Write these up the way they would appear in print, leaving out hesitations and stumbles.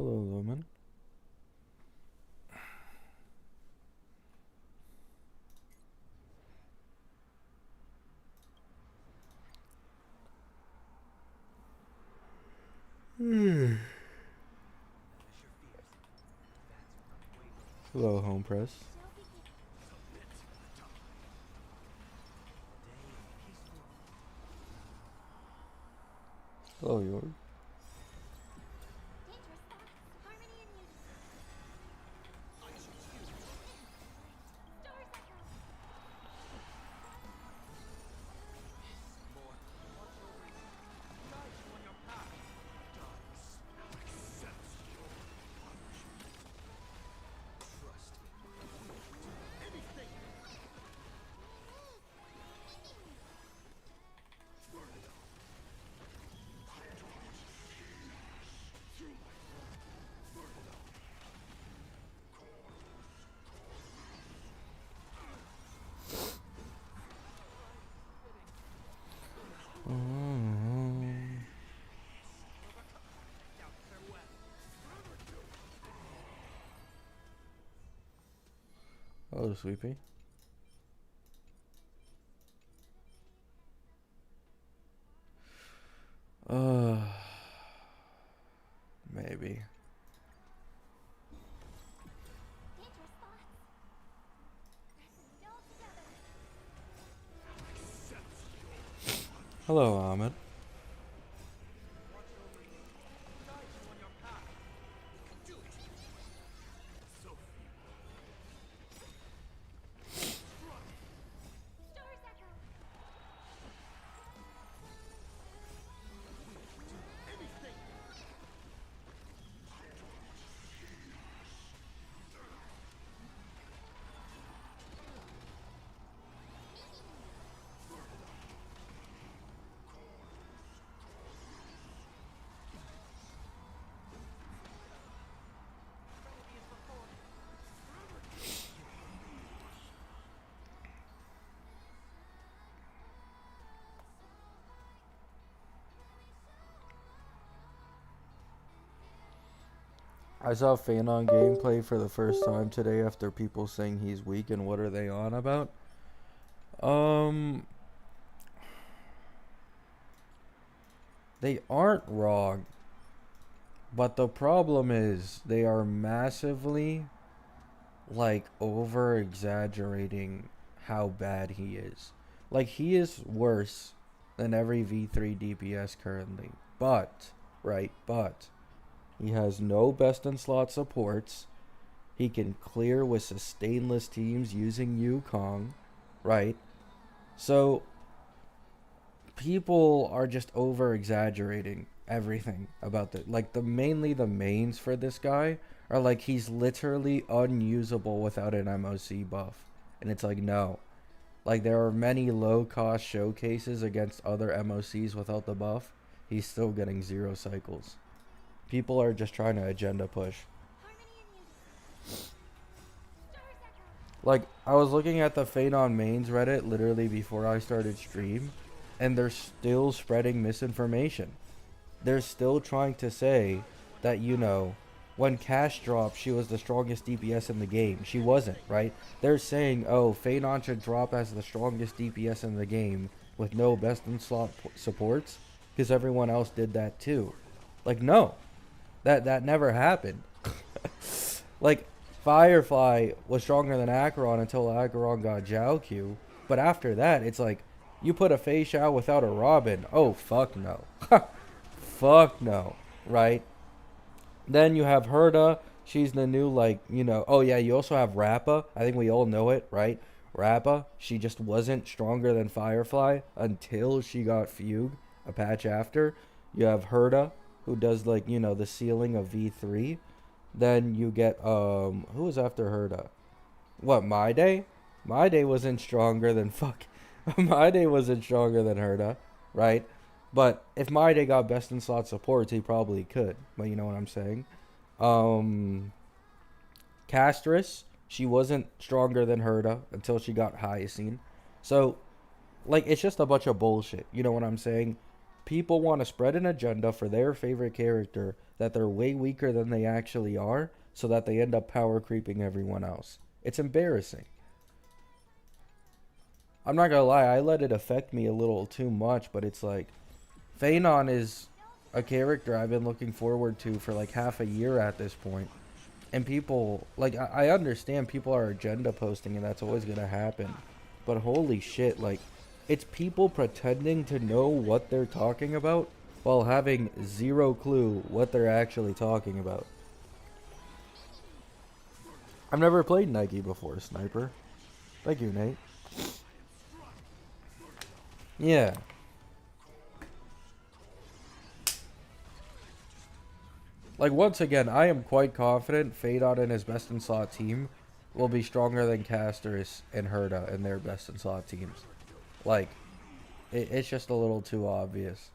Hello, Lumen. Hello, Home Press. Hello, York. Hello, Sweepy. Uh, maybe. Hello, Ahmed. I saw Phanon gameplay for the first time today after people saying he's weak and what are they on about? Um, they aren't wrong, but the problem is they are massively like over exaggerating how bad he is. Like he is worse than every V3 DPS currently. But he has no best in slot supports. He can clear with sustainless teams using Yukong, right? So people are just over exaggerating everything about the mainly the mains for this guy are like he's literally unusable without an MOC buff. And it's like no. Like there are many low cost showcases against other MOCs without the buff. He's still getting 0 cycles. People are just trying to agenda push. Like, I was looking at the Phanon mains Reddit literally before I started stream, and they're still spreading misinformation. They're still trying to say that, when Cash dropped, she was the strongest DPS in the game. She wasn't, right? They're saying, oh, Phanon should drop as the strongest DPS in the game with no best in slot supports, because everyone else did that too. Like, no. That never happened. Like, Firefly was stronger than Acheron until Acheron got Jiao Q. But after that, it's like, you put a Fei Xiao without a Robin. Oh, fuck no. Fuck no. Right? Then you have Herda. She's the new, oh yeah, you also have Rappa. I think we all know it, right? Rappa, she just wasn't stronger than Firefly until she got Fugue, a patch after. You have Herda, who does, the ceiling of V3. Then you get, who was after Herda? What, My Day? My Day wasn't stronger than My Day wasn't stronger than Herda, right? But if My Day got best in slot supports, he probably could. But you know what I'm saying? Um, Castris, she wasn't stronger than Herda until she got Hyacine. So, it's just a bunch of bullshit. You know what I'm saying? people want to spread an agenda for their favorite character that they're way weaker than they actually are, so that they end up power creeping everyone else. It's embarrassing. I'm not gonna lie, I let it affect me a little too much, but it's like, Phanon is a character I've been looking forward to for like half a year at this point. And people, like, I understand people are agenda posting and that's always gonna happen. But holy shit, like, it's people pretending to know what they're talking about while having zero clue what they're actually talking about. I've never played Nike before, Sniper. Thank you, Nate. Yeah. Like, once again, I am quite confident Phanon and his best in slot team will be stronger than Casterus and Herda and their best in slot teams. Like, it's just a little too obvious.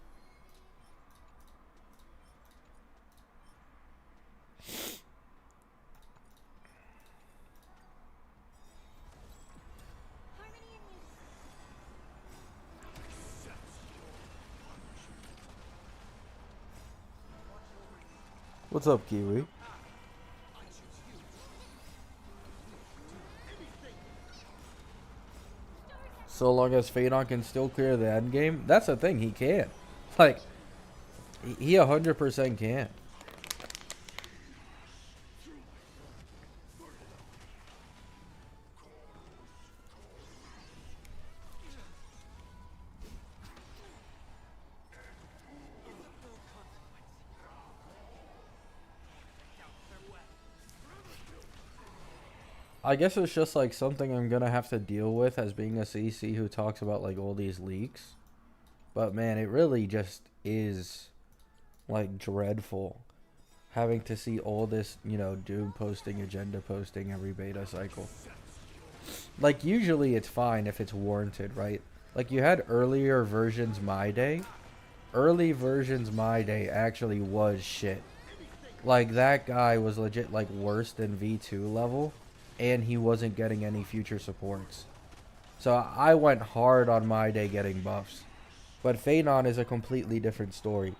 What's up, Kiwi? So long as Phanon can still clear the end game, that's the thing, he can. Like, he 100% can. I guess it's just like something I'm gonna have to deal with as being a CC who talks about like all these leaks. But man, it really just is like dreadful having to see all this, you know, dude posting, agenda posting every beta cycle. Like, usually it's fine if it's warranted, right? Like, you had earlier versions My Day. Early versions My Day actually was shit. Like, that guy was legit, like, worse than V2 level, and he wasn't getting any future supports. So I went hard on My Day getting buffs. But Phanon is a completely different story.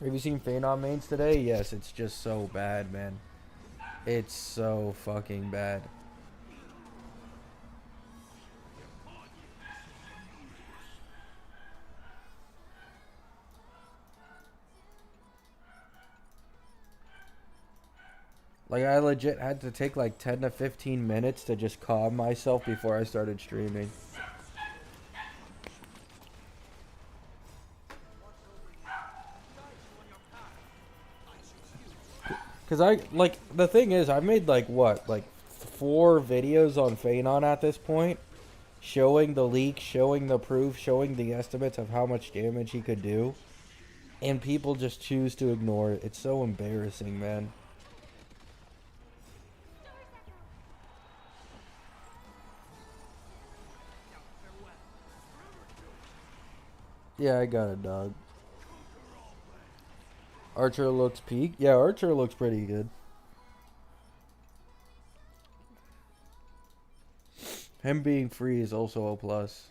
Have you seen Phanon mains today? Yes, it's just so bad, man. It's so fucking bad. Like, I legit had to take like 10 to 15 minutes to just calm myself before I started streaming. Because the thing is, I made like, what, like 4 videos on Phanon at this point, showing the leak, showing the proof, showing the estimates of how much damage he could do. And people just choose to ignore it. It's so embarrassing, man. Yeah, I got it, dog. Archer looks peak. Yeah, Archer looks pretty good. Him being free is also a plus.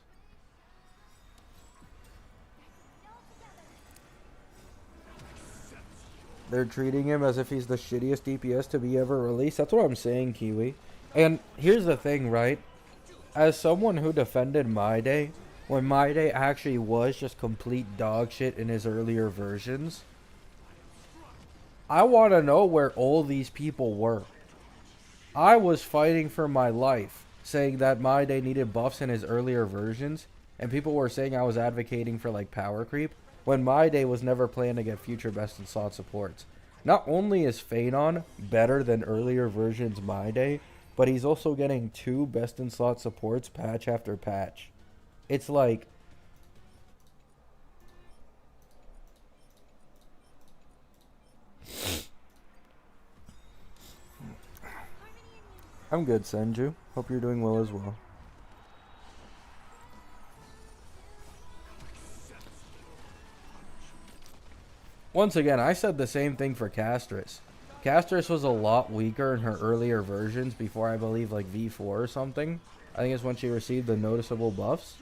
They're treating him as if he's the shittiest DPS to be ever released. That's what I'm saying, Kiwi. And here's the thing, right? As someone who defended My Day, when My Day actually was just complete dog shit in his earlier versions, I want to know where all these people were. I was fighting for my life, saying that My Day needed buffs in his earlier versions, and people were saying I was advocating for like power creep, when My Day was never planned to get future best in slot supports. Not only is Phanon better than earlier versions My Day, but he's also getting 2 best in slot supports patch after patch. It's like, I'm good, Senju. Hope you're doing well as well. Once again, I said the same thing for Castrus. Castris was a lot weaker in her earlier versions before, I believe, like V4 or something. I think it's when she received the noticeable buffs.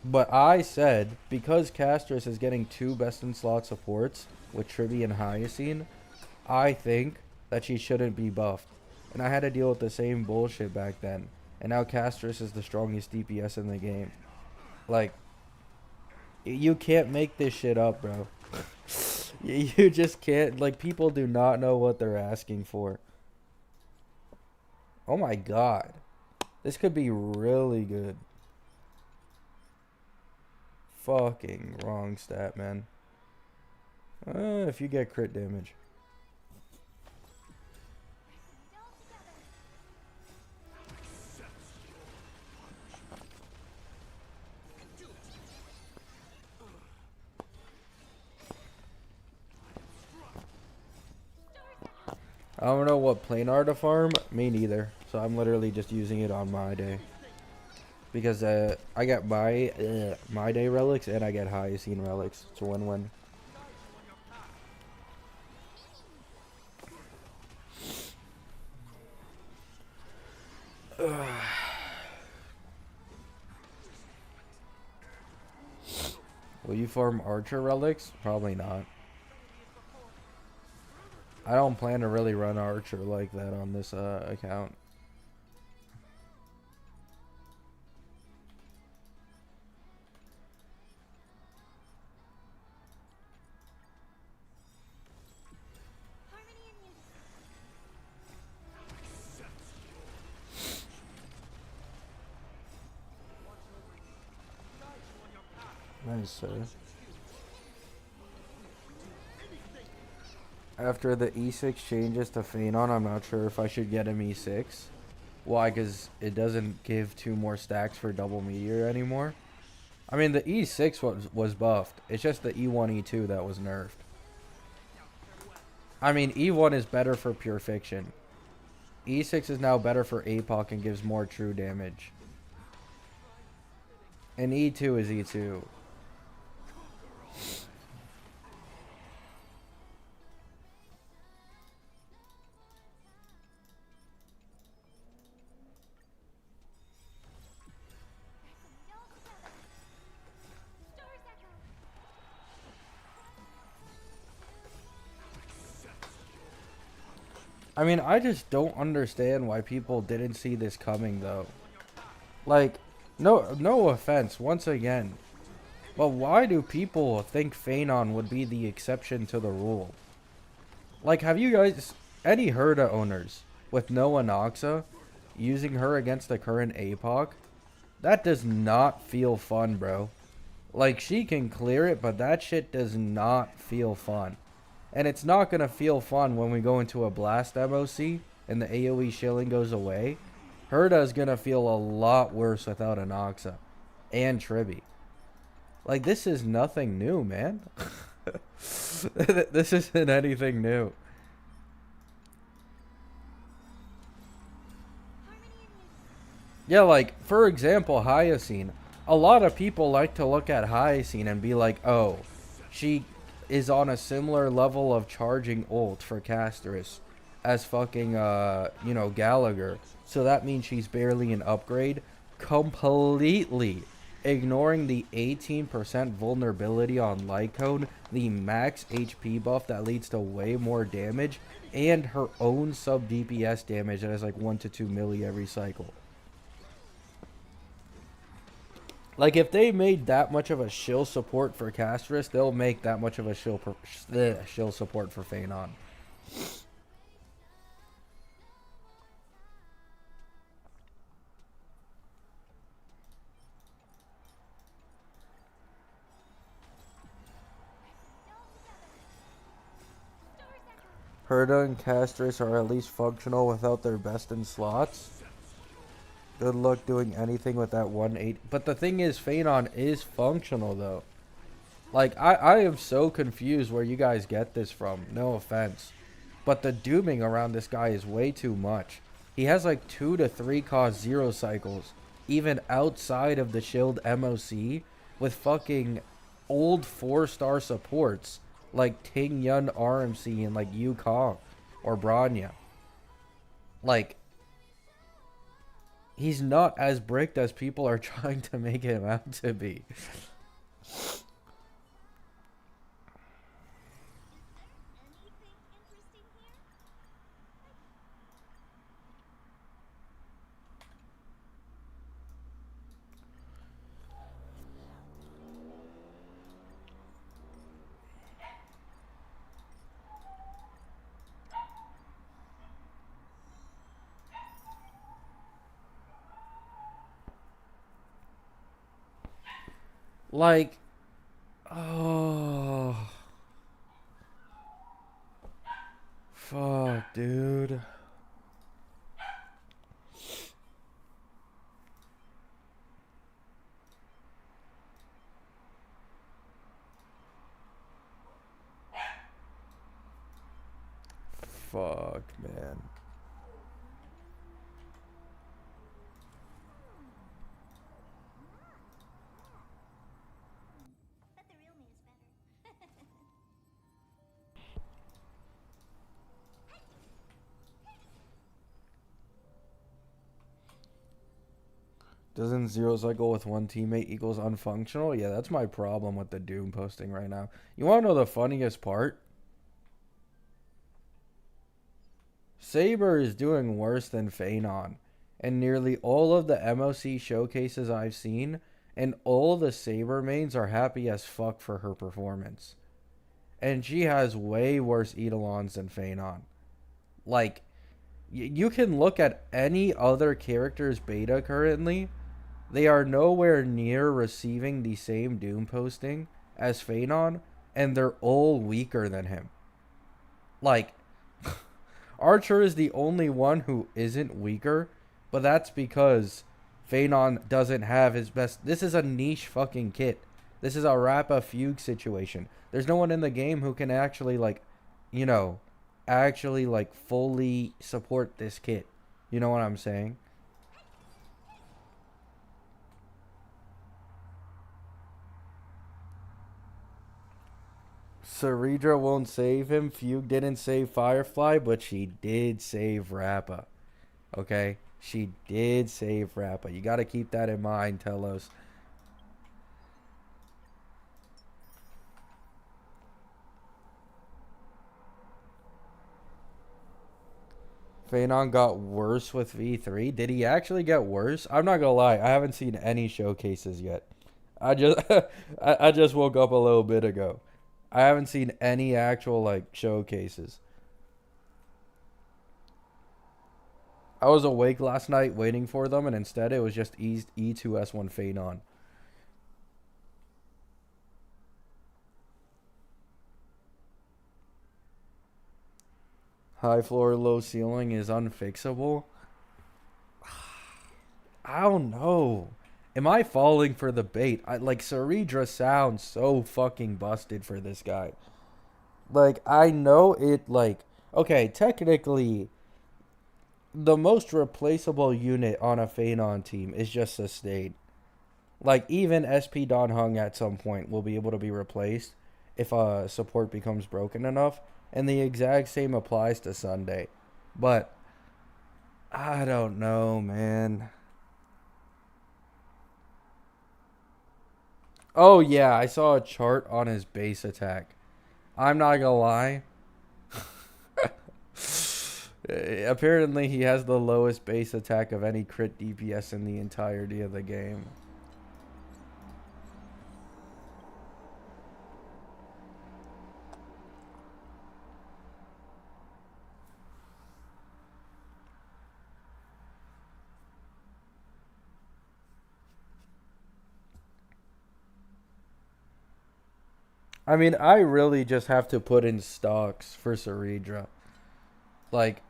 But I said, because Castris is getting 2 best-in-slot supports with Tribby and Hyacine, I think that she shouldn't be buffed. And I had to deal with the same bullshit back then. And now Castris is the strongest DPS in the game. Like, you can't make this shit up, bro. You just can't. Like, people do not know what they're asking for. Oh my god. This could be really good. Fucking wrong stat, man. If you get crit damage. I don't know what planar to farm. Me neither. So I'm literally just using it on my day. Because I get my day relics and I get Hyacine relics. It's a win-win. Will you farm Archer relics? Probably not. I don't plan to really run Archer like that on this account. Nice, sir. After the E6 changes to Phanon, I'm not sure if I should get him E6. Why? Because it doesn't give 2 more stacks for double meteor anymore. I mean, the E6 was buffed. It's just the E1, E2 that was nerfed. I mean, E1 is better for pure fiction. E6 is now better for APOC and gives more true damage. And E2 is E2. I mean, I just don't understand why people didn't see this coming, though. Like, no offense, once again. But why do people think Phanon would be the exception to the rule? Like, have you guys, any Herda owners with no Anoxa, using her against the current APOC? That does not feel fun, bro. Like, she can clear it, but that shit does not feel fun. And it's not going to feel fun when we go into a Blast MOC and the AoE shilling goes away. Herda is going to feel a lot worse without Anoxa and Tribby. Like, this is nothing new, man. This isn't anything new. Yeah, like, for example, Hyacine. A lot of people like to look at Hyacine and be like, oh, she is on a similar level of charging ult for Castris as fucking, you know, Gallagher. So that means she's barely an upgrade. Completely ignoring the 18% vulnerability on Lycone, the max HP buff that leads to way more damage, and her own sub DPS damage that is like 1 to 2 milli every cycle. Like, if they made that much of a shill support for Castris, they'll make that much of a shill support for Phanon. Herda and Castris are at least functional without their best in slots. Good luck doing anything with that 180. But the thing is, Phanon is functional, though. Like, I am so confused where you guys get this from. No offense. But the dooming around this guy is way too much. He has like 2 to 3 cost 0 cycles, even outside of the shield MOC, with fucking old 4-star supports like Ting Yun RMC and like Yu Kong. or Branya. Like, he's not as bricked as people are trying to make him out to be. Like, oh, fuck, dude. Fuck, man. Doesn't zero cycle with one teammate equals unfunctional? Yeah, that's my problem with the Doom posting right now. You want to know the funniest part? Saber is doing worse than Phanon. And nearly all of the MOC showcases I've seen, and all the Saber mains are happy as fuck for her performance. And she has way worse Eidolons than Phanon. Like, you can look at any other character's beta currently. They are nowhere near receiving the same Doom posting as Phanon, and they're all weaker than him. Like, Archer is the only one who isn't weaker, but that's because Phanon doesn't have his best. This is a niche fucking kit. This is a Rappa Fugue situation. There's no one in the game who can actually, like, you know, actually, like, fully support this kit. You know what I'm saying? Saridra won't save him. Fugue didn't save Firefly, but she did save Rappa. Okay? She did save Rappa. You got to keep that in mind, Telos. Phanon got worse with V3. Did he actually get worse? I'm not gonna lie. I haven't seen any showcases yet. I just I just woke up a little bit ago. I haven't seen any actual like showcases. I was awake last night waiting for them, and instead it was just E2S1 Phanon. High floor, low ceiling is unfixable. I don't know. Am I falling for the bait? Like Saridra sounds so fucking busted for this guy. Like I know it. Like okay, technically, the most replaceable unit on a Phanon team is just Sustain. Like even SP Don Hung at some point will be able to be replaced if support becomes broken enough, and the exact same applies to Sunday. But I don't know, man. Oh yeah, I saw a chart on his base attack. I'm not gonna lie. Apparently, he has the lowest base attack of any crit DPS in the entirety of the game. I mean, I really just have to put in stocks for Saridra. Like,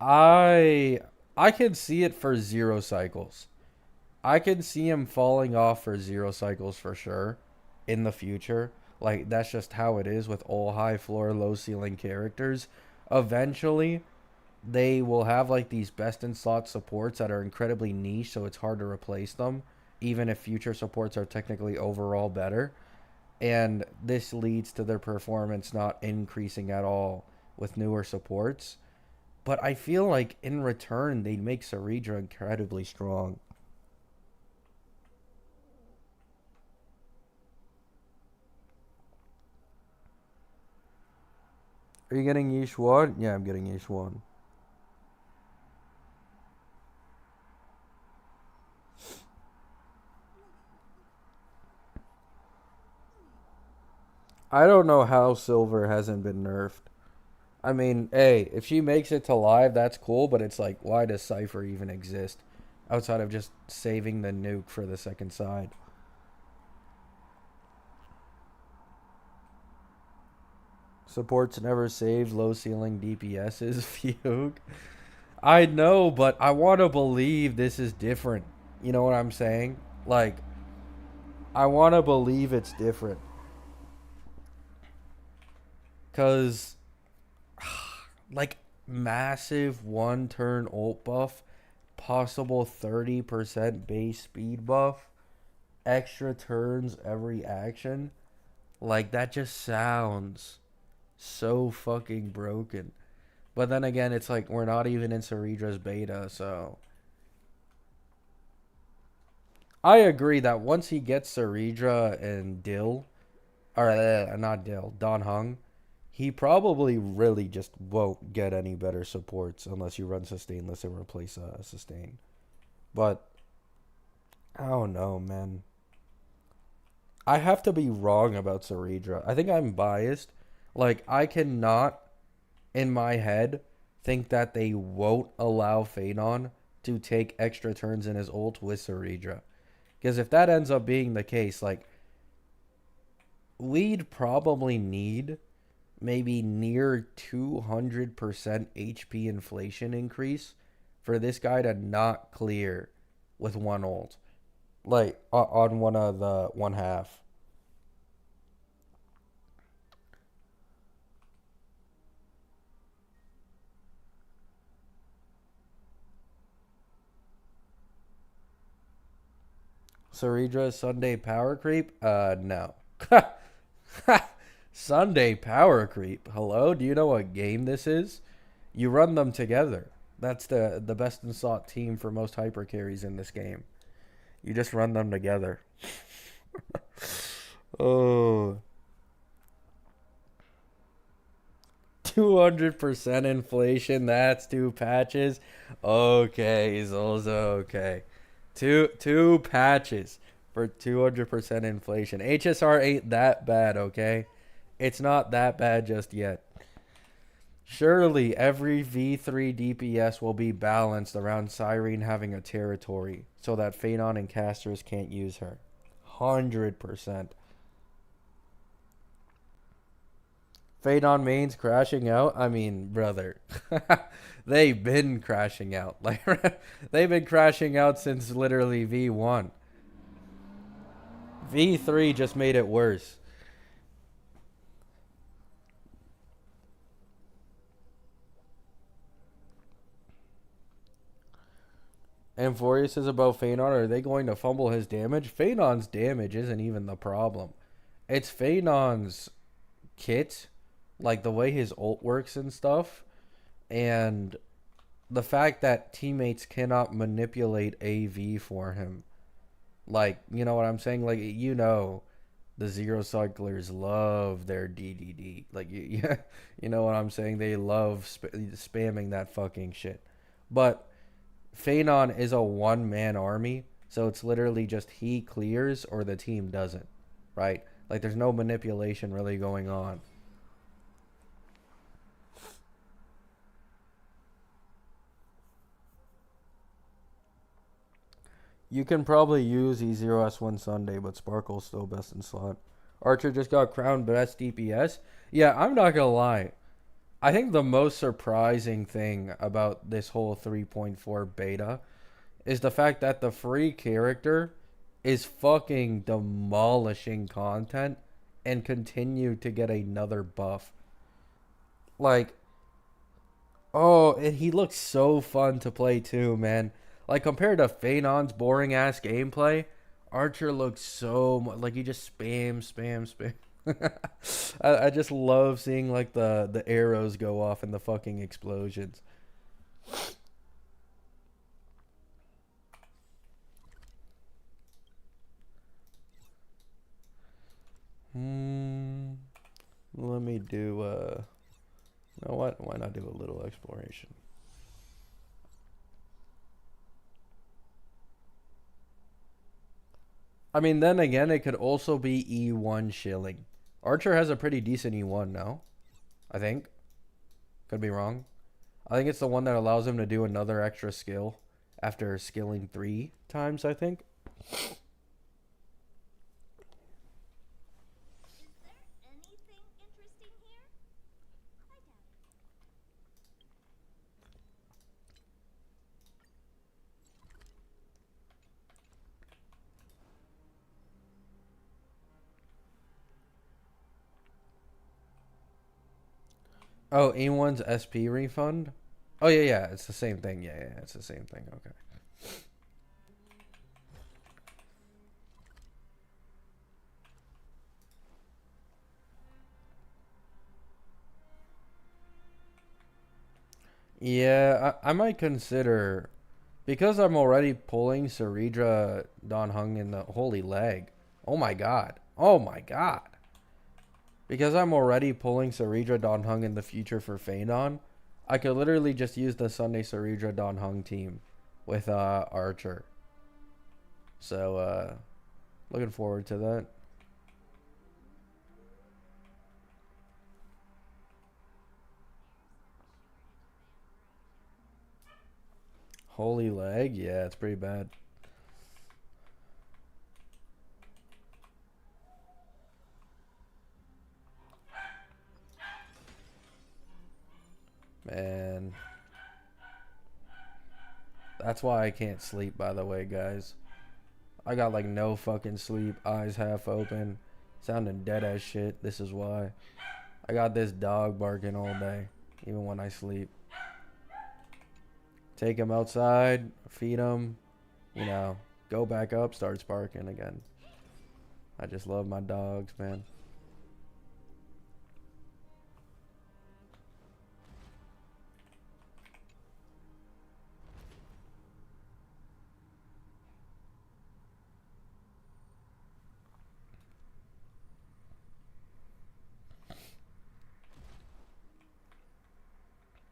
I I can see it for zero cycles. I can see him falling off for zero cycles for sure in the future. Like that's just how it is with all high floor, low ceiling characters. Eventually, they will have like these best in slot supports that are incredibly niche, so it's hard to replace them, even if future supports are technically overall better. and this leads to their performance not increasing at all with newer supports. But I feel like in return, they make Saridra incredibly strong. Are you getting Yishuan? Yeah, I'm getting Yishuan. I don't know how Silver hasn't been nerfed. I mean, hey, if she makes it to live, that's cool, but it's like, why does Cypher even exist? Outside of just saving the nuke for the second side. Supports never saved low ceiling DPSs, Fugue. I know, but I want to believe this is different. You know what I'm saying? Like, I want to believe it's different. Because, like, massive one turn ult buff, possible 30% base speed buff, extra turns every action. Like, that just sounds so fucking broken. But then again, it's like we're not even in Ceridra's beta, so I agree that once he gets Ceridra and Dill, or not Dill, Don Hung, he probably really just won't get any better supports unless you run Sustainless and replace Sustain. But I don't know, man. I have to be wrong about Ceridra. I think I'm biased. Like, I cannot, in my head, think that they won't allow Phaedon to take extra turns in his ult with Ceridra. Because if that ends up being the case, like, we'd probably need maybe near 200% HP inflation increase for this guy to not clear with one ult. Like, on one of the one half. Ceridra Sunday power creep? No. Sunday power creep. Hello? Do you know what game this is? You run them together. That's the best and sought team for most hyper carries in this game. You just run them together. Oh, 200% inflation. That's two patches. Okay, is also okay. Two patches for 200% inflation. HSR ain't that bad, okay? It's not that bad just yet. Surely every V3 DPS will be balanced around Cyrene having a territory so that Phaedon and casters can't use her. 100%. Phaedon mains crashing out? I mean, brother. They've been crashing out. Like they've been crashing out since literally V1. V3 just made it worse. Amphorius is about Phaedon. Are they going to fumble his damage? Phaedon's damage isn't even the problem. It's Phaedon's kit, like the way his ult works and stuff, and the fact that teammates cannot manipulate AV for him. Like, you know what I'm saying? Like, the zero cyclers love their DDD. Like, yeah, you know what I'm saying? They love spamming that fucking shit. But Phaedon is a one man army, so it's literally just he clears or the team doesn't, right? Like, there's no manipulation really going on. You can probably use E0S1 Sunday, but Sparkle's still best in slot. Archer just got crowned best DPS. Yeah, I'm not gonna lie. I think the most surprising thing about this whole 3.4 beta is the fact that the free character is fucking demolishing content and continue to get another buff. Like, oh, and he looks so fun to play too, man. Like compared to Phaedon's boring ass gameplay, Archer looks so much like he just spam. I just love seeing like the arrows go off and the fucking explosions. Hmm. Let me do you know what? Why not do a little exploration? I mean, then again, it could also be E1 shilling. Archer has a pretty decent E1 now, I think. Could be wrong. I think it's the one that allows him to do another extra skill after skilling 3 times, I think. Oh, E1's SP refund? Oh, yeah, it's the same thing. Yeah, it's the same thing. Okay. Yeah, I might consider because I'm already pulling Saridra Don Hung in the holy leg. Oh my god. Oh my god. Because I'm already pulling Saridra Don Hung in the future for Phaedon, I could literally just use the Sunday Saridra Don Hung team with Archer. So looking forward to that. Holy leg, yeah, it's pretty bad. Man, that's why I can't sleep, by the way, guys. I got like no fucking sleep, eyes half open, sounding dead as shit. This is why. I got this dog barking all day, even when I sleep. Take him outside, feed him, you know, go back up, starts barking again. I just love my dogs, man.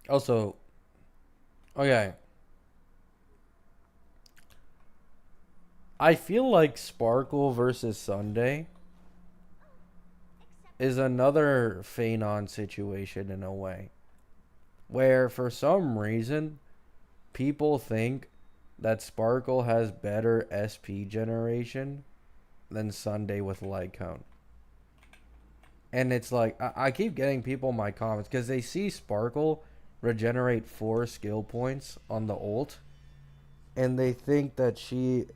Also, okay, I feel like Sparkle versus Sunday is another Phanon situation in a way. Where for some reason, people think that Sparkle has better SP generation than Sunday with Lycone. And it's like, I keep getting people in my comments because they see Sparkle regenerate 4 skill points on the ult. And they think that she,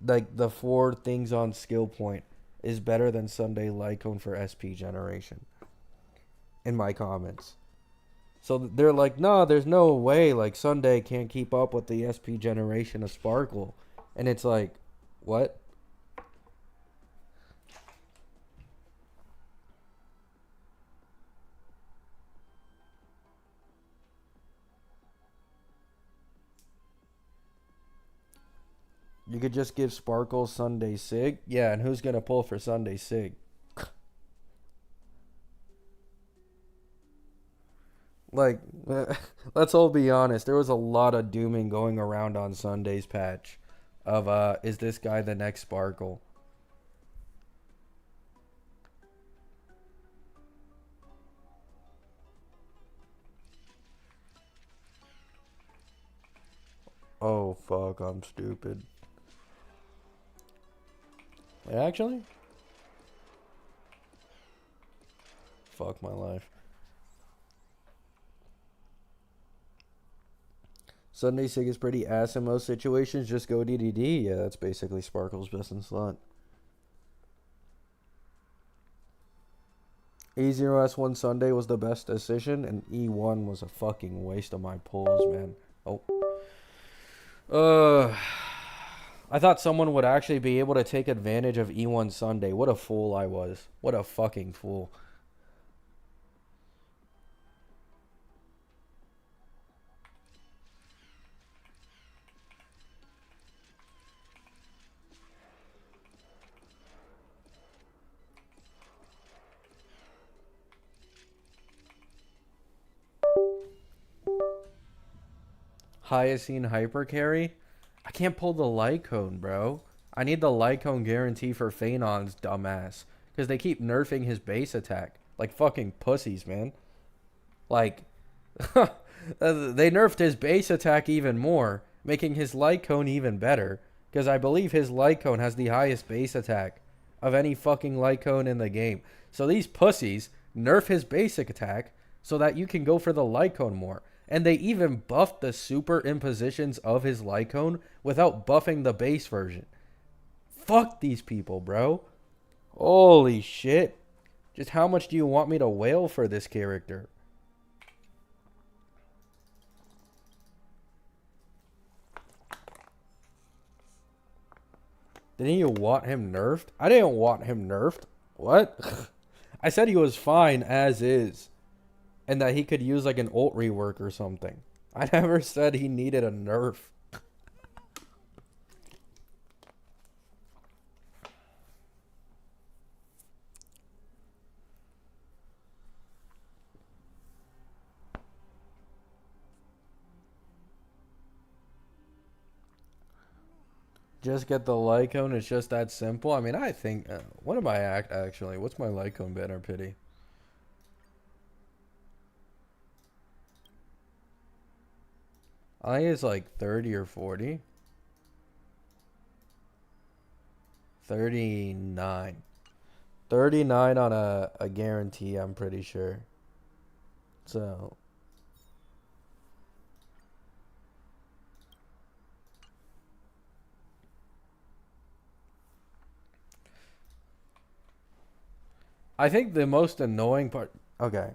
like, the 4 things on skill point is better than Sunday Lycone for SP generation. In my comments. So they're like, no, there's no way. Like, Sunday can't keep up with the SP generation of Sparkle. And it's like, what? You could just give Sparkle Sunday Sig. Yeah, and who's going to pull for Sunday Sig? Like, let's all be honest. There was a lot of dooming going around on Sunday's patch of, is this guy the next Sparkle? Oh, fuck, I'm stupid. Actually? Fuck my life. Sunday Sig is pretty ass in most situations. Just go DDD. Yeah, that's basically Sparkle's best in slot. E0S1 Sunday was the best decision, and E1 was a fucking waste of my pulls, man. Oh. Uh, I thought someone would actually be able to take advantage of E1 Sunday. What a fool I was. What a fucking fool. Hyacine hyper carry? I can't pull the Lycone, bro. I need the Lycone guarantee for Phenon's dumbass. Because they keep nerfing his base attack. Like fucking pussies, man. Like, they nerfed his base attack even more, making his Lycone even better. Because I believe his Lycone has the highest base attack of any fucking Lycone in the game. So these pussies nerf his basic attack so that you can go for the Lycone more. And they even buffed the super impositions of his Lycone without buffing the base version. Fuck these people, bro. Holy shit. Just how much do you want me to wail for this character? Didn't you want him nerfed? I didn't want him nerfed. What? I said he was fine as is. And that he could use like an ult rework or something. I never said he needed a nerf. Just get the Lycone. It's just that simple. I mean, I think. What am I actually? What's my Lycone banner pity? I think it's like 30 or 40. 39. 39 on a guarantee, I'm pretty sure. So, I think the most annoying part. Okay.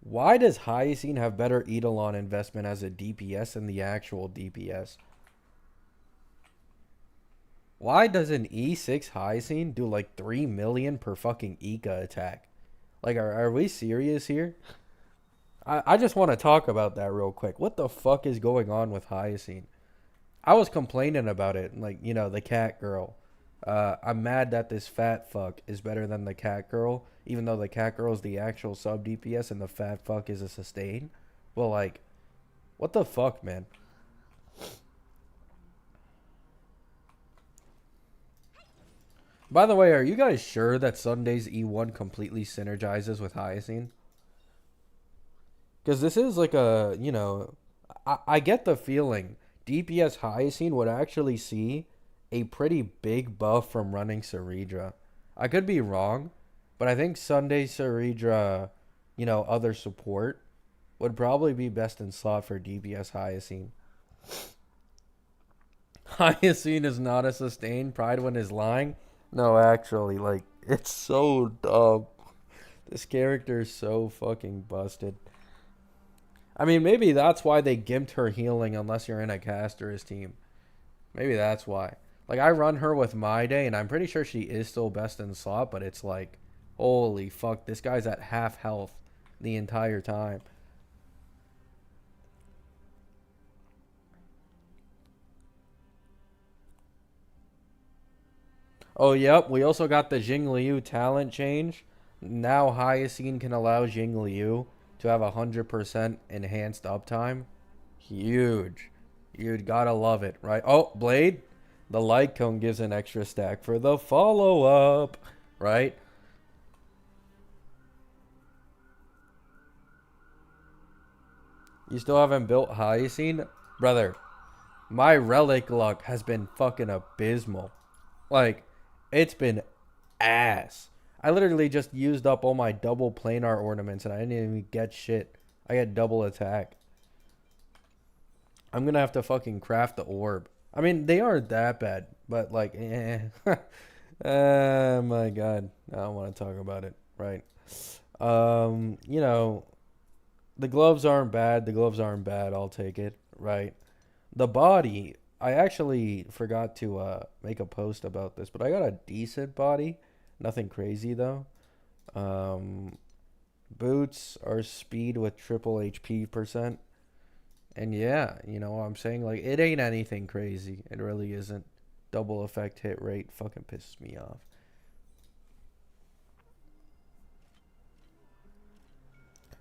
Why does Hyacine have better Eidolon investment as a DPS than the actual DPS? Why does an E6 Hyacine do like 3 million per fucking Ika attack? Like, are we serious here? I just want to talk about that real quick. What the fuck is going on with Hyacine? I was complaining about it, like, you know, the cat girl. I'm mad that this fat fuck is better than the cat girl, even though the cat girl is the actual sub DPS and the fat fuck is a sustain. Well, like, what the fuck, man? By the way, are you guys sure that Sunday's E1 completely synergizes with Hyacine? Because this is like a, you know, I get the feeling DPS Hyacine would actually see a pretty big buff from running Ceridra. I could be wrong, but I think Sunday Ceridra, you know, other support would probably be best in slot for DPS Hyacine. Hyacine is not a sustain. Pride when is lying. No, actually, like, it's so dumb. This character is so fucking busted. I mean, maybe that's why they gimped her healing unless you're in a caster's team. Maybe that's why. Like, I run her with my day, and I'm pretty sure she is still best in slot, but it's like, holy fuck, this guy's at half health the entire time. Oh, yep, we also got the Jing Liu talent change. Now Hyacine can allow Jing Liu to have 100% enhanced uptime. Huge. You'd gotta love it, right? Oh, Blade. The light cone gives an extra stack for the follow up, right? You still haven't built Hyacine? Brother, my relic luck has been fucking abysmal. Like, it's been ass. I literally just used up all my double planar ornaments and I didn't even get shit. I get double attack. I'm gonna have to fucking craft the orb. I mean, they aren't that bad, but like, Oh my god. I don't want to talk about it. Right. You know, the gloves aren't bad. The gloves aren't bad. I'll take it. Right. The body, I actually forgot to make a post about this, but I got a decent body. Nothing crazy though. Um, Boots are speed with triple HP percent. And yeah, you know what I'm saying? Like, it ain't anything crazy. It really isn't. Double effect hit rate fucking pisses me off.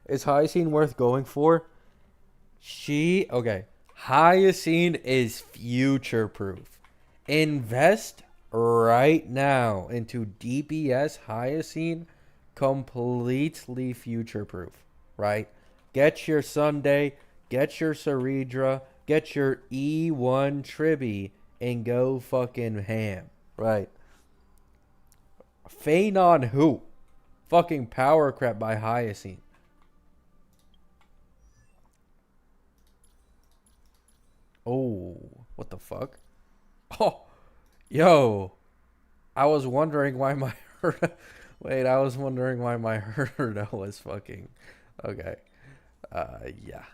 Is Hyacine worth going for? Okay. Hyacine is future proof. Invest right now into DPS Hyacine, completely future proof, right? Get your Sunday, get your Ceredra, get your E1 Tribby, and go fucking ham, right? Feign on who? Fucking power crap by Hyacine. Oh, what the fuck? Oh, yo, I was wondering why my wait, I was wondering why my herder was fucking. Okay. Yeah.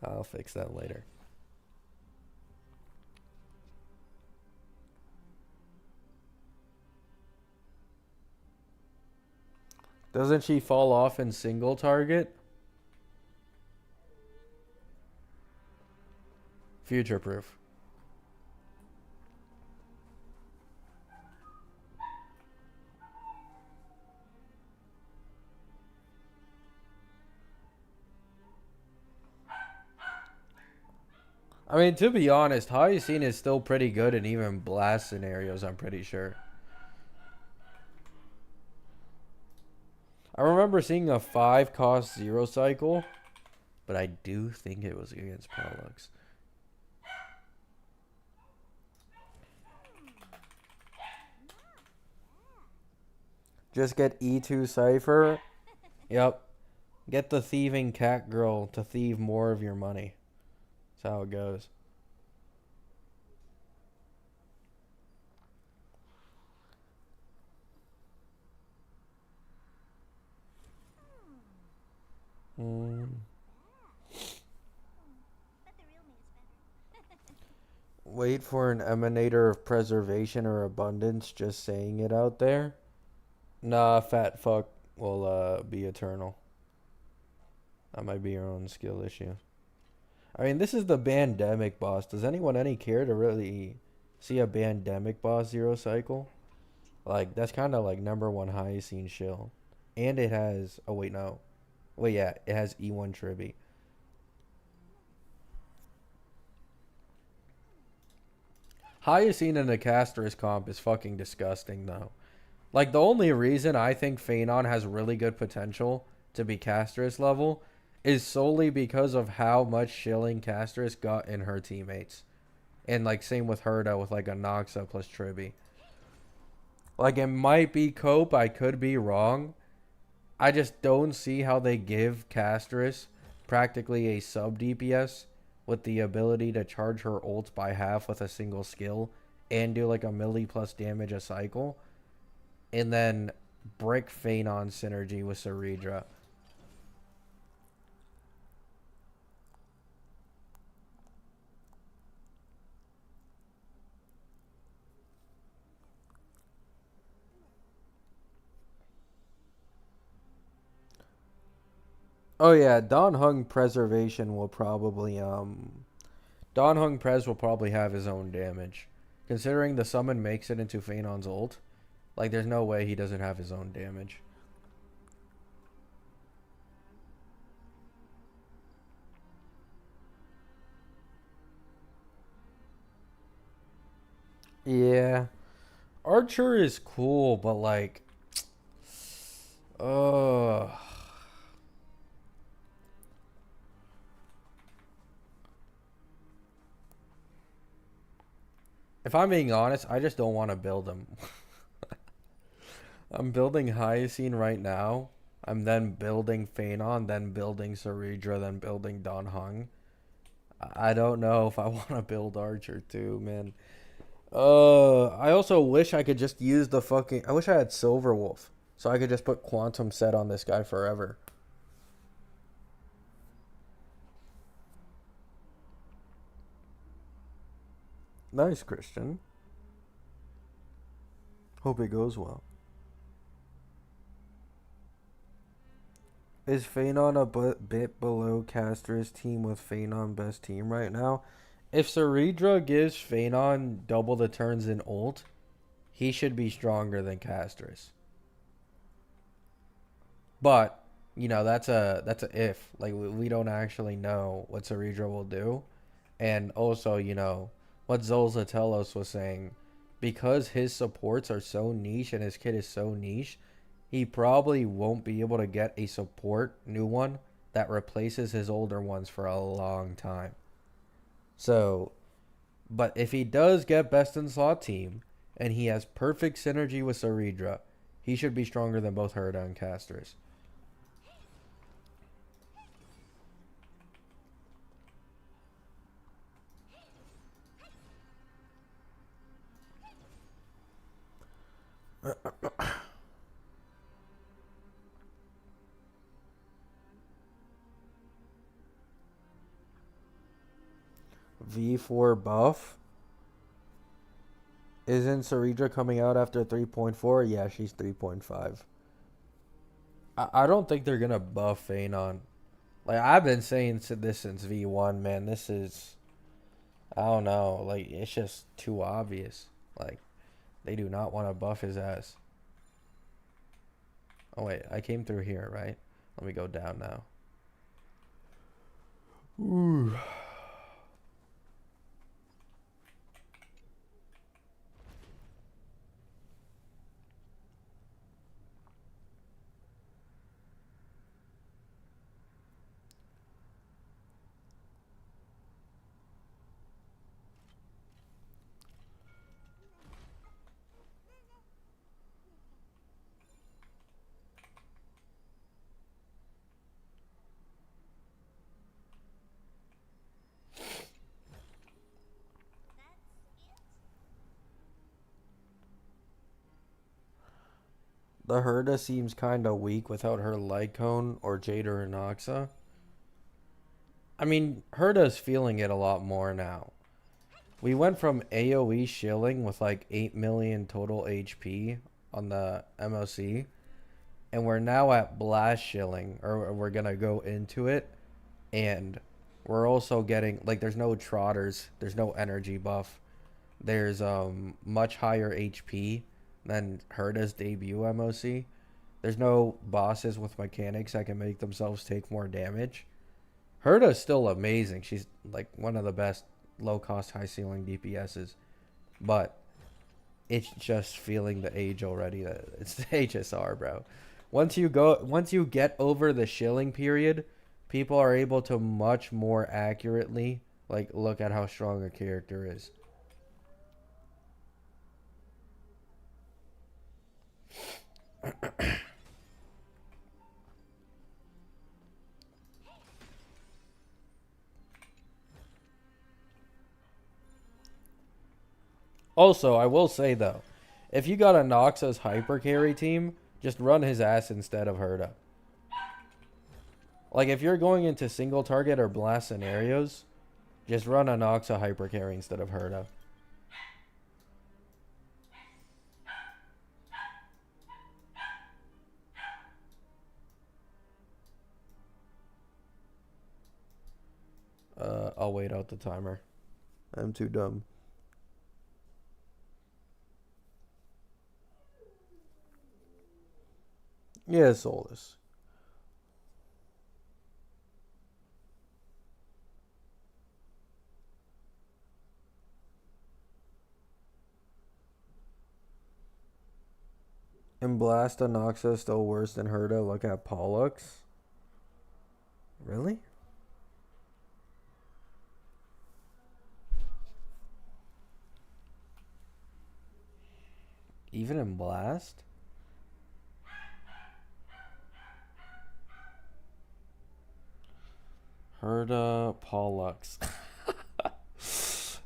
I'll fix that later. Doesn't she fall off in single target? Future proof. I mean, to be honest, Hyacine is still pretty good in even blast scenarios, I'm pretty sure. I remember seeing a 5 cost 0 cycle, but I do think it was against Pollux. Just get E2 Cypher. Yep. Get the thieving cat girl to thieve more of your money. That's how it goes. Mm. Wait for an emanator of preservation or abundance, just saying it out there. Nah, fat fuck will be eternal. That might be your own skill issue. I mean, this is the Bandemic boss. Does anyone any care to really see a Bandemic boss 0 cycle? Like, that's kind of like number one Hyacine shill. And it has, oh wait, no. Wait, yeah, it has E1 Tribby. Hyacine in a Caster's comp is fucking disgusting, though. Like, the only reason I think Phanon has really good potential to be Caster's level is solely because of how much shilling Caster's got in her teammates. And, like, same with Herda with, like, a Noxa plus Tribby. Like, it might be Cope. I could be wrong. I just don't see how they give Castris practically a sub DPS with the ability to charge her ult by half with a single skill and do like a milli plus damage a cycle, and then brick Phanon synergy with Ceredra. Oh yeah, Don Hung Preservation will probably Don Hung Prez will probably have his own damage. Considering the summon makes it into Phanon's ult, like there's no way he doesn't have his own damage. Yeah. Archer is cool, but like uh if I'm being honest, I just don't want to build him. I'm building Hyacine right now. I'm then building Phanon, then building Ceredra, then building Don Hung. I don't know if I want to build Archer too, man. I also wish I could just use the fucking. I wish I had Silver Wolf, so I could just put Quantum Set on this guy forever. Nice, Christian. Hope it goes well. Is Phenon a bit below Castra's team with Phenon best team right now? If Saridra gives Phenon double the turns in ult, he should be stronger than Castris. But that's a if. Like we don't actually know what Saridra will do, and also what Zolza Telos was saying, because his supports are so niche and his kit is so niche, he probably won't be able to get a support new one that replaces his older ones for a long time. So, but if he does get best in slot team and he has perfect synergy with Saridra, he should be stronger than both Herda and Casters. V4 buff. Isn't Saridra coming out after 3.4? Yeah, she's 3.5. I don't think they're gonna buff Phenon. Like I've been saying this since V1, man. This is I don't know. Like it's just too obvious. Like they do not want to buff his ass. Oh wait, I came through here, right? Let me go down now. Ooh. The Herda seems kinda weak without her Lycone or Jade or Noxa. I mean, Herda's feeling it a lot more now. We went from AoE shilling with like 8 million total HP on the MOC, and we're now at blast shilling, or we're gonna go into it, and we're also getting like there's no trotters, there's no energy buff, there's much higher HP than Herda's debut MOC. There's no bosses with mechanics that can make themselves take more damage. Herda's still amazing. She's like one of the best low cost, high ceiling DPSs. But it's just feeling the age already. It's the HSR, bro. Once you get over the shilling period, people are able to much more accurately like look at how strong a character is. Also, I will say though, if you got a Noxus hyper carry team, just run his ass instead of Herda. Like if you're going into single target or blast scenarios, just run a Noxa hyper carry instead of Herda. I'll wait out the timer. I'm too dumb. Yeah, Solus. And Blast and Noxa still worse than Herda. Look at Pollux. Really? Even in Blast? Herda Pollux.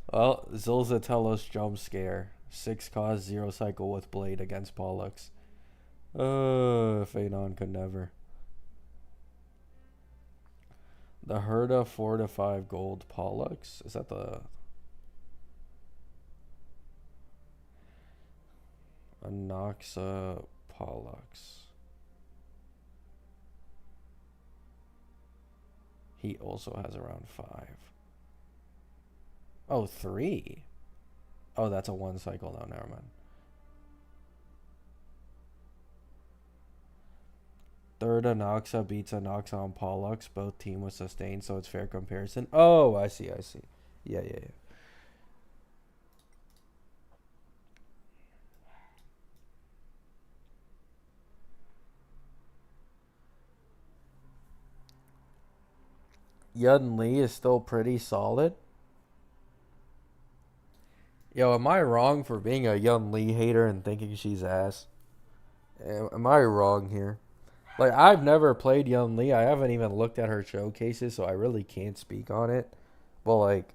Well, Zilzatellos jump scare. 6 cost, 0 cycle with blade against Pollux. Phanon could never. The Herda 4 to 5 gold Pollux. Is that the Anoxa Pollux? He also has around 5. Oh, 3. Oh, that's a 1 cycle though. Never mind. Third Anoxa beats Anoxa on Pollux. Both team was sustained, so it's fair comparison. Oh, I see. Yeah, yeah, yeah. Yun Li is still pretty solid. Yo, am I wrong for being a Yun Li hater and thinking she's ass? Am I wrong here? Like, I've never played Yun Li. I haven't even looked at her showcases, so I really can't speak on it. But, like,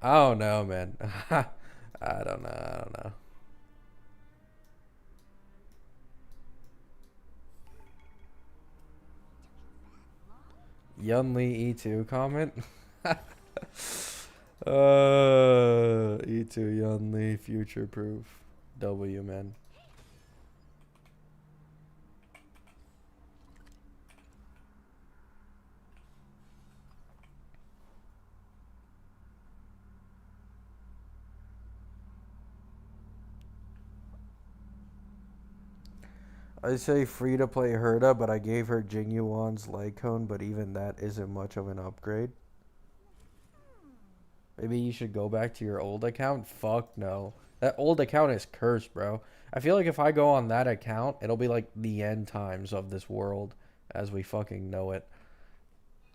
I don't know, man. I don't know. I don't know. Yun Li E2 comment? E2 Yun Li future proof. W, man. I say free to play Herda, but I gave her Jingyuan's Lycone, but even that isn't much of an upgrade. Maybe you should go back to your old account? Fuck no. That old account is cursed, bro. I feel like if I go on that account, it'll be like the end times of this world as we fucking know it.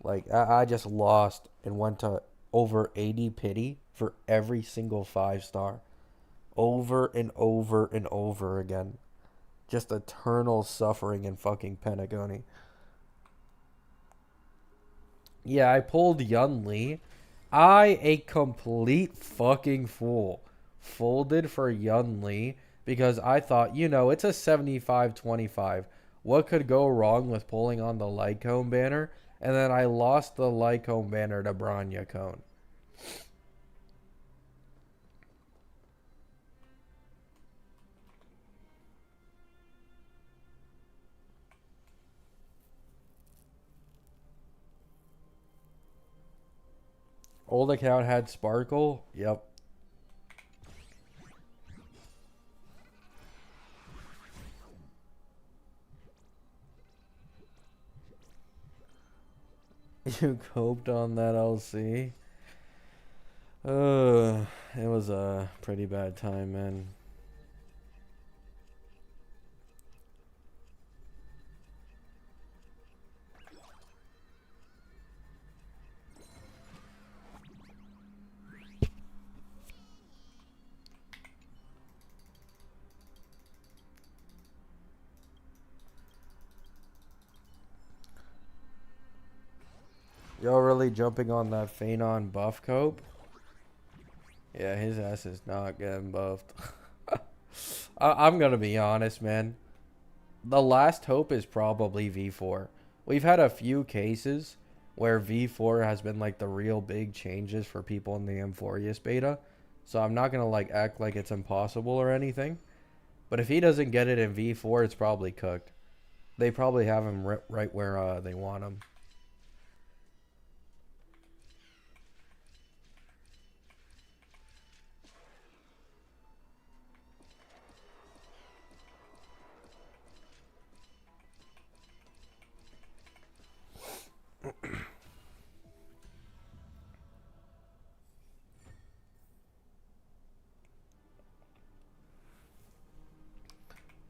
Like, I just lost and went to over 80 pity for every single 5 star. Over and over and over again. Just eternal suffering and fucking Pentagony. Yeah, I pulled Yun Li. I, a complete fucking fool, folded for Yun Li because I thought, it's a 75-25. What could go wrong with pulling on the Lycone banner? And then I lost the Lycone banner to Branya Cone. Old account had Sparkle. Yep. You coped on that LC. It was a pretty bad time, man. Y'all really jumping on that Phanon buff cope? Yeah, his ass is not getting buffed. I'm gonna be honest, man. The last hope is probably V4. We've had a few cases where V4 has been like the real big changes for people in the Amphorius beta. So I'm not gonna like act like it's impossible or anything. But if he doesn't get it in V4, it's probably cooked. They probably have him right where they want him.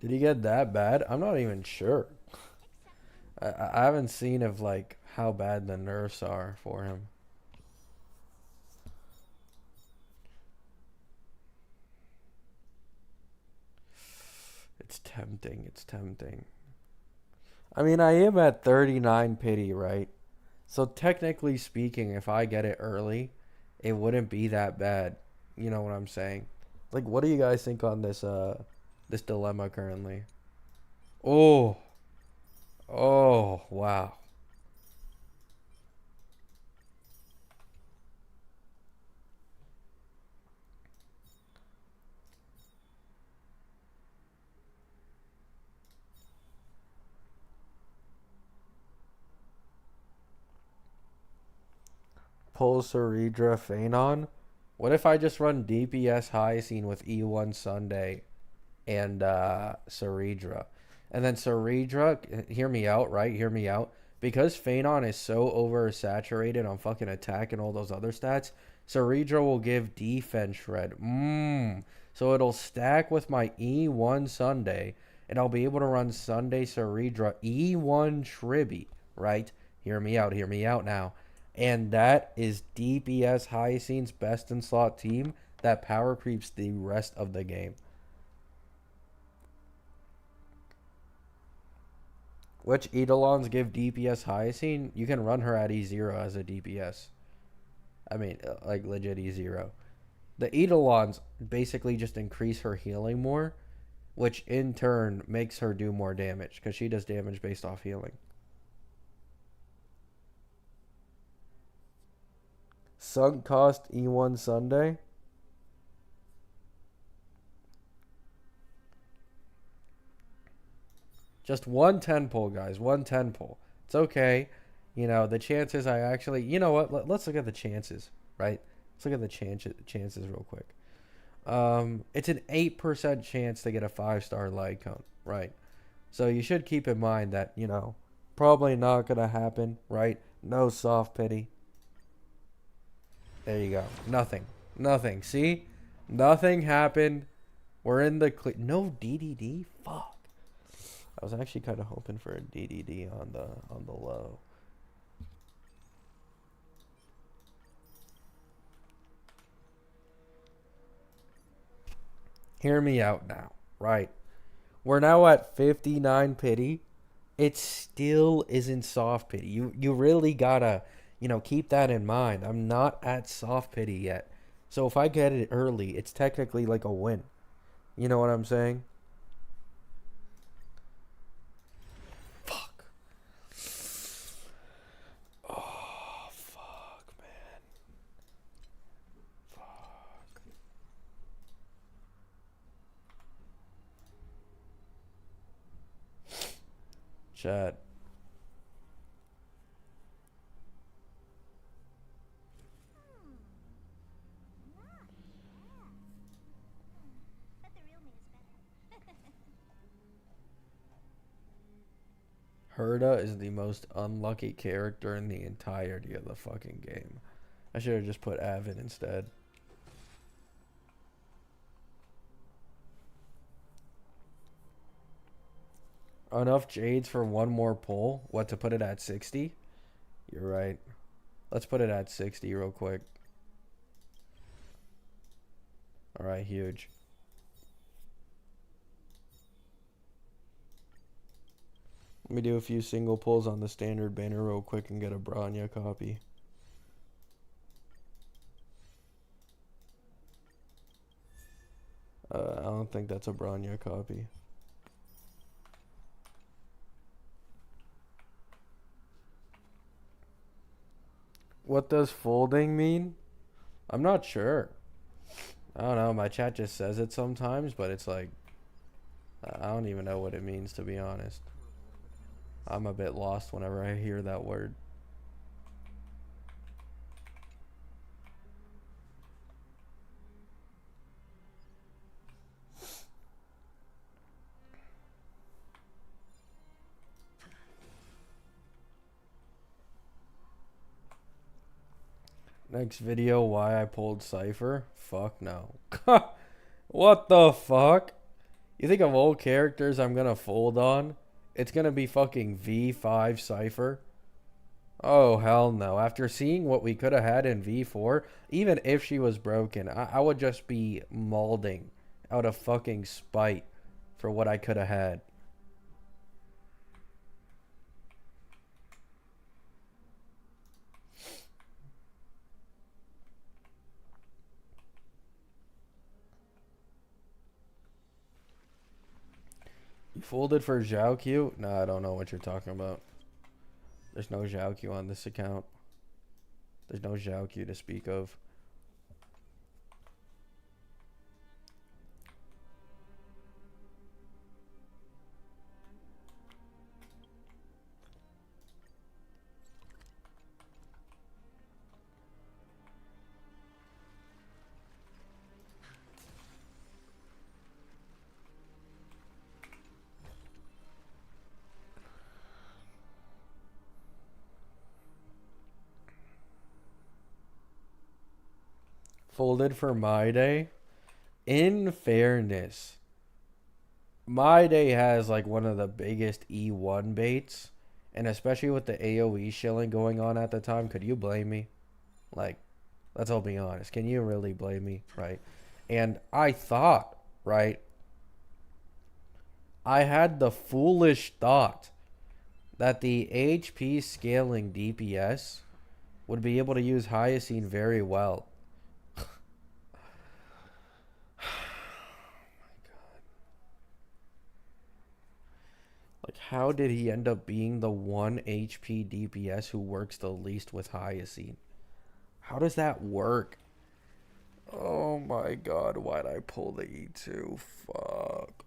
Did he get that bad? I'm not even sure. I haven't seen of like how bad the nerfs are for him. It's tempting. It's tempting. I mean, I am at 39 pity, right? So technically speaking, if I get it early, it wouldn't be that bad. You know what I'm saying? Like, what do you guys think on this dilemma currently? Oh, oh, wow. Pull Ceredra Phanon. What if I just run DPS Hyacine with E1 Sunday and Ceredra? And then Ceredra, hear me out, right? Hear me out. Because Phanon is so oversaturated on fucking attack and all those other stats, Ceredra will give defense shred. So it'll stack with my E1 Sunday, and I'll be able to run Sunday Ceredra E1 Tribby, right? Hear me out now. And that is DPS Hyacine's best in slot team that power creeps the rest of the game. Which Eidolons give DPS Hyacine? You can run her at E0 as a DPS. I mean, like legit E0. The Eidolons basically just increase her healing more, which in turn makes her do more damage because she does damage based off healing. Sunk cost E1 Sunday. Just one 10 pull, guys. One 10 pull. It's okay. You know, the chances I actually. You know what? Let's look at the chances, right? Let's look at the chances real quick. It's an 8% chance to get a 5-star lag cone, right? So you should keep in mind that, you know, probably not going to happen, right? No soft pity. There you go. Nothing. Nothing. See? Nothing happened. We're in the clear. No DDD? Fuck. I was actually kind of hoping for a DDD on the low. Hear me out now, right? We're now at 59 pity. It still isn't soft pity. You really gotta, you know, keep that in mind. I'm not at soft pity yet. So if I get it early, it's technically like a win. You know what I'm saying? Fuck. Oh, fuck, man. Fuck. Chat. Herda is the most unlucky character in the entirety of the fucking game. I should have just put Avid instead. Enough Jades for one more pull? What, to put it at 60? You're right. Let's put it at 60 real quick. Alright, huge. Let me do a few single pulls on the standard banner real quick and get a Bronya copy. I don't think that's a Bronya copy. What does folding mean? I'm not sure. I don't know. My chat just says it sometimes, but it's like, I don't even know what it means, to be honest. I'm a bit lost whenever I hear that word. Next video, why I pulled Cypher? Fuck no. What the fuck? You think of old characters I'm gonna fold on? It's gonna be fucking V5 Cypher? Oh, hell no. After seeing what we could have had in V4, even if she was broken, I would just be molding out of fucking spite for what I could have had. You folded for Zhao Q? Nah, I don't know what you're talking about. There's no Zhao Q on this account. There's no Zhao Q to speak of. Folded for my day. In fairness, my day has like one of the biggest E1 baits, and especially with the AoE shilling going on at the time, could you blame me? Like, let's all be honest. Can you really blame me, right? And I thought, right? I had the foolish thought that the HP scaling DPS would be able to use Hyacine very well. Like, how did he end up being the 1 HP DPS who works the least with Hyacine? How does that work? Oh my god, why'd I pull the E2? Fuck.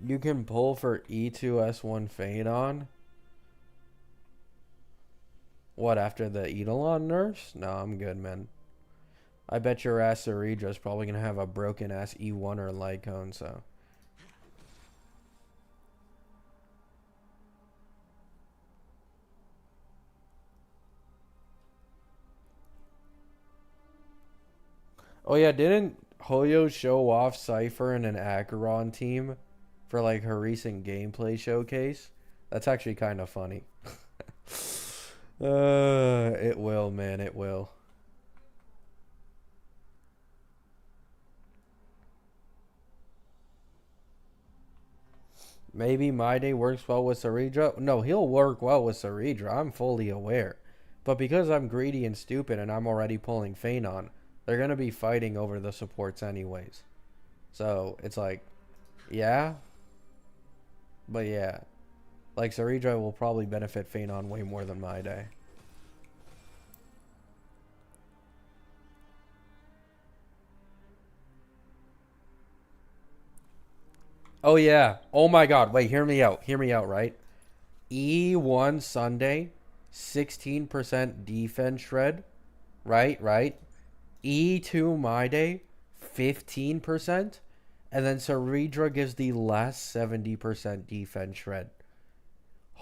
You can pull for E2 S1 Phaedon? What, after the Eidolon nerfs? No, I'm good, man. I bet your ass Ceredra's probably gonna have a broken ass E1 or Lycone, so. Oh yeah, didn't Hoyo show off Cypher and an Acheron team for like her recent gameplay showcase? That's actually kind of funny. It will, man, it will. Maybe my day works well with Ceredra. No, he'll work well with Ceredra. I'm fully aware. But because I'm greedy and stupid and I'm already pulling Phanon, they're going to be fighting over the supports anyways. So it's like, yeah, but yeah. Like, Ceredra will probably benefit Phanon way more than my day. Oh, yeah. Oh, my God. Wait, hear me out. Hear me out, right? E1 Sunday, 16% defense shred. Right, right. E2 my day, 15%. And then Ceredra gives the last 70% defense shred.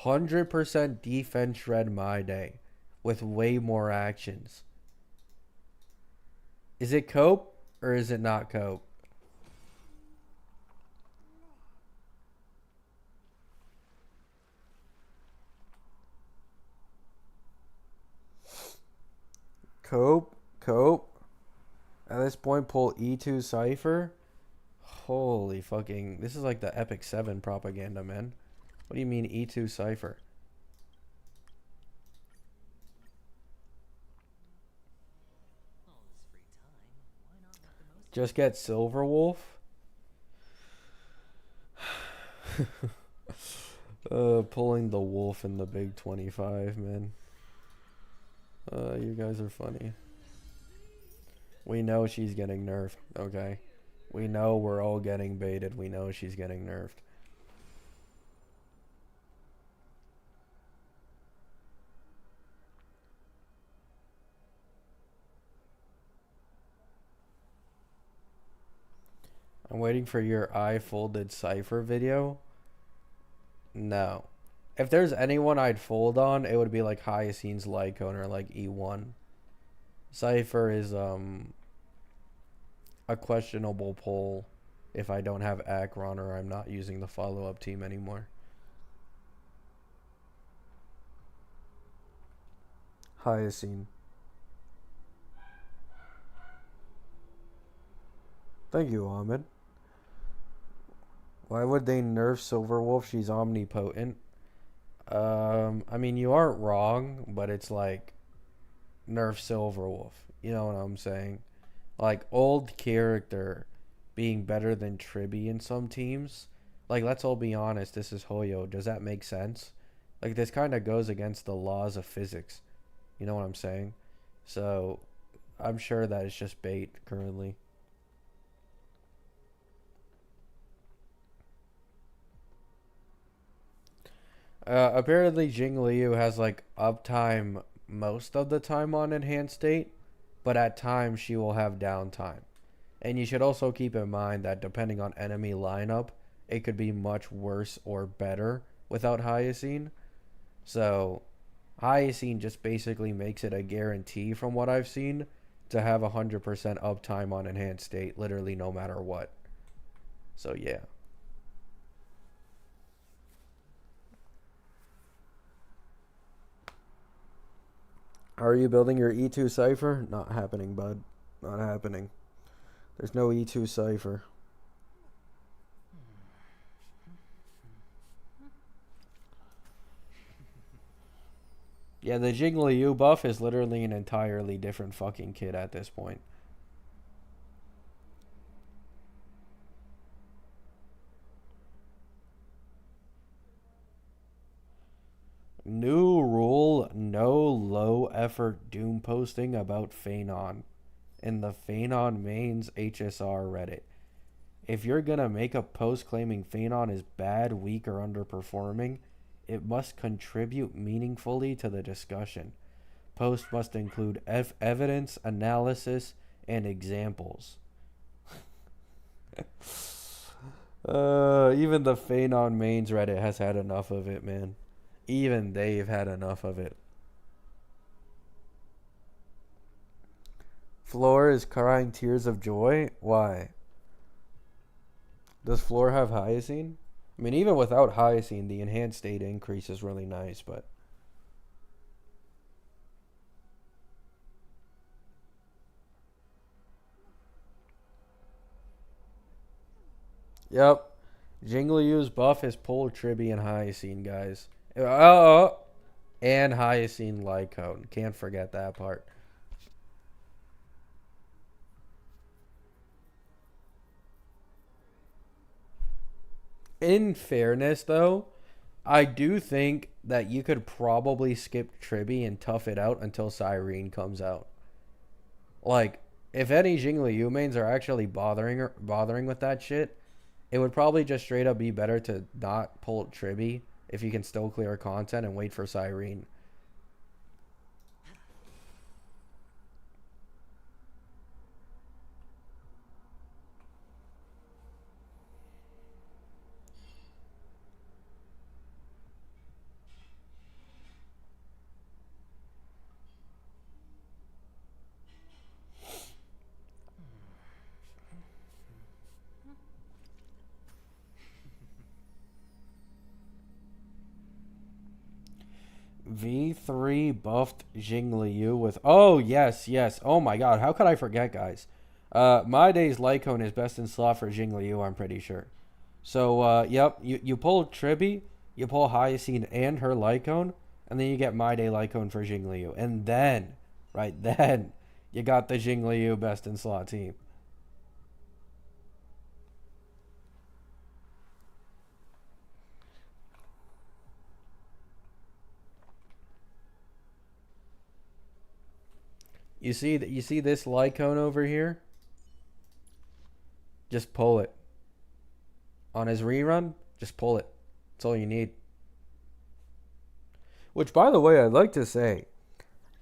100% defense shred my day with way more actions. Is it cope or is it not cope? Cope, cope. At this point, pull E2 Cypher. Holy fucking. This is like the Epic 7 propaganda, man. What do you mean E2 Cypher? Just get Silverwolf? Pulling the wolf in the big 25, man. You guys are funny. We know she's getting nerfed, okay? We know we're all getting baited. We know she's getting nerfed. I'm waiting for your eye folded Cypher video. No. If there's anyone I'd fold on, it would be like Hyacine's Lycone or like E1. Cypher is a questionable pull if I don't have Acheron or I'm not using the follow-up team anymore. Hyacine. Thank you, Ahmed. Why would they nerf Silverwolf? She's omnipotent. I mean, you aren't wrong, but it's like nerf Silverwolf. You know what I'm saying? Like old character being better than Tribby in some teams. Like let's all be honest, this is Hoyo. Does that make sense? Like this kind of goes against the laws of physics. You know what I'm saying? So I'm sure that it's just bait currently. Apparently Jing Liu has like uptime most of the time on enhanced state, but at times she will have downtime. And you should also keep in mind that depending on enemy lineup, it could be much worse or better without Hyacine. So Hyacine just basically makes it a guarantee from what I've seen to have 100% uptime on enhanced state literally no matter what. So yeah. Are you building your E2 cipher? Not happening, bud. Not happening. There's no E2 cipher. Yeah, the Jiggly U buff is literally an entirely different fucking kid at this point. New rule, no low effort doom posting about Phanon in the Phanon mains HSR Reddit. If you're gonna make a post claiming Phanon is bad, weak, or underperforming, it must contribute meaningfully to the discussion. Post must include evidence, analysis, and examples. Even the Phanon mains Reddit has had enough of it, man. Even they've had enough of it. Floor is crying tears of joy. Why? Does Floor have Hyacine? I mean, even without Hyacine, the enhanced state increase is really nice, but. Yep. Jingliu's buff is Pole Tribby and Hyacine, guys. Oh, and Hyacine Lycone. Can't forget that part. In fairness, though, I do think that you could probably skip Tribby and tough it out until Cyrene comes out. Like, if any Jingliu mains are actually bothering with that shit, it would probably just straight up be better to not pull Tribby if you can still clear content and wait for Cyrene. V3 buffed Jingliu with. Oh, yes, yes. Oh my god, how could I forget, guys? My day's Lycone is best in slot for Jingliu, I'm pretty sure. So, yep, you pull Tribby, you pull Hyacine and her Lycone, and then you get My Day Lycone for Jingliu. And then, right then, you got the Jingliu best in slot team. You see this Lycone over here? Just pull it. On his rerun, just pull it. That's all you need. Which, by the way, I'd like to say,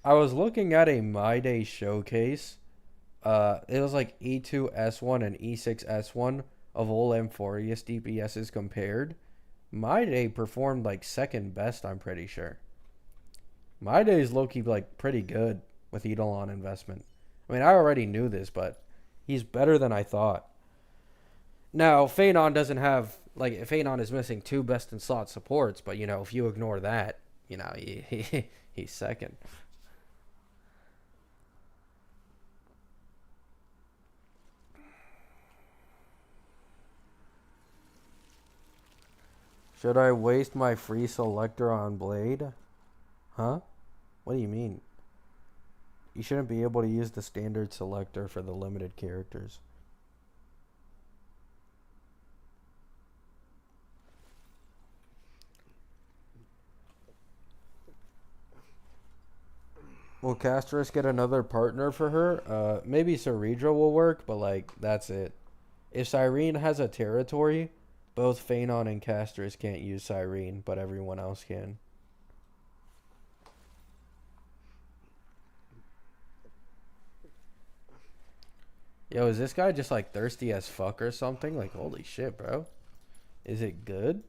I was looking at a My Day showcase. It was like E2S1 and E6S1 of all Amphorius DPSs compared. My Day performed like second best, I'm pretty sure. My Day is low key like pretty good with Eidolon investment. I mean, I already knew this, but he's better than I thought. Now, Phanon doesn't have like Phanon is missing two best in slot supports, but you know, if you ignore that, you know, he's second. Should I waste my free selector on Blade? Huh? What do you mean? You shouldn't be able to use the standard selector for the limited characters. Will Castris get another partner for her? Maybe Ceredra will work, but like that's it. If Cyrene has a territory, both Phanon and Castris can't use Cyrene, but everyone else can. Yo, is this guy just like thirsty as fuck or something? Like, holy shit, bro. Is it good?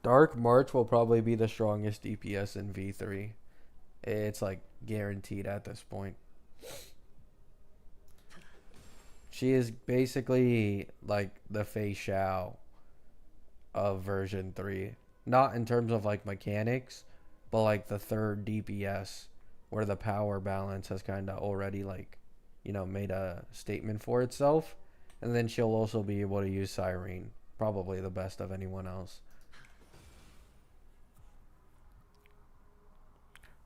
Dark March will probably be the strongest DPS in V3. It's like guaranteed at this point. She is basically like the Fei Xiao of version 3. Not in terms of like mechanics, but like the third DPS where the power balance has kind of already like, made a statement for itself. And then she'll also be able to use Cyrene. Probably the best of anyone else.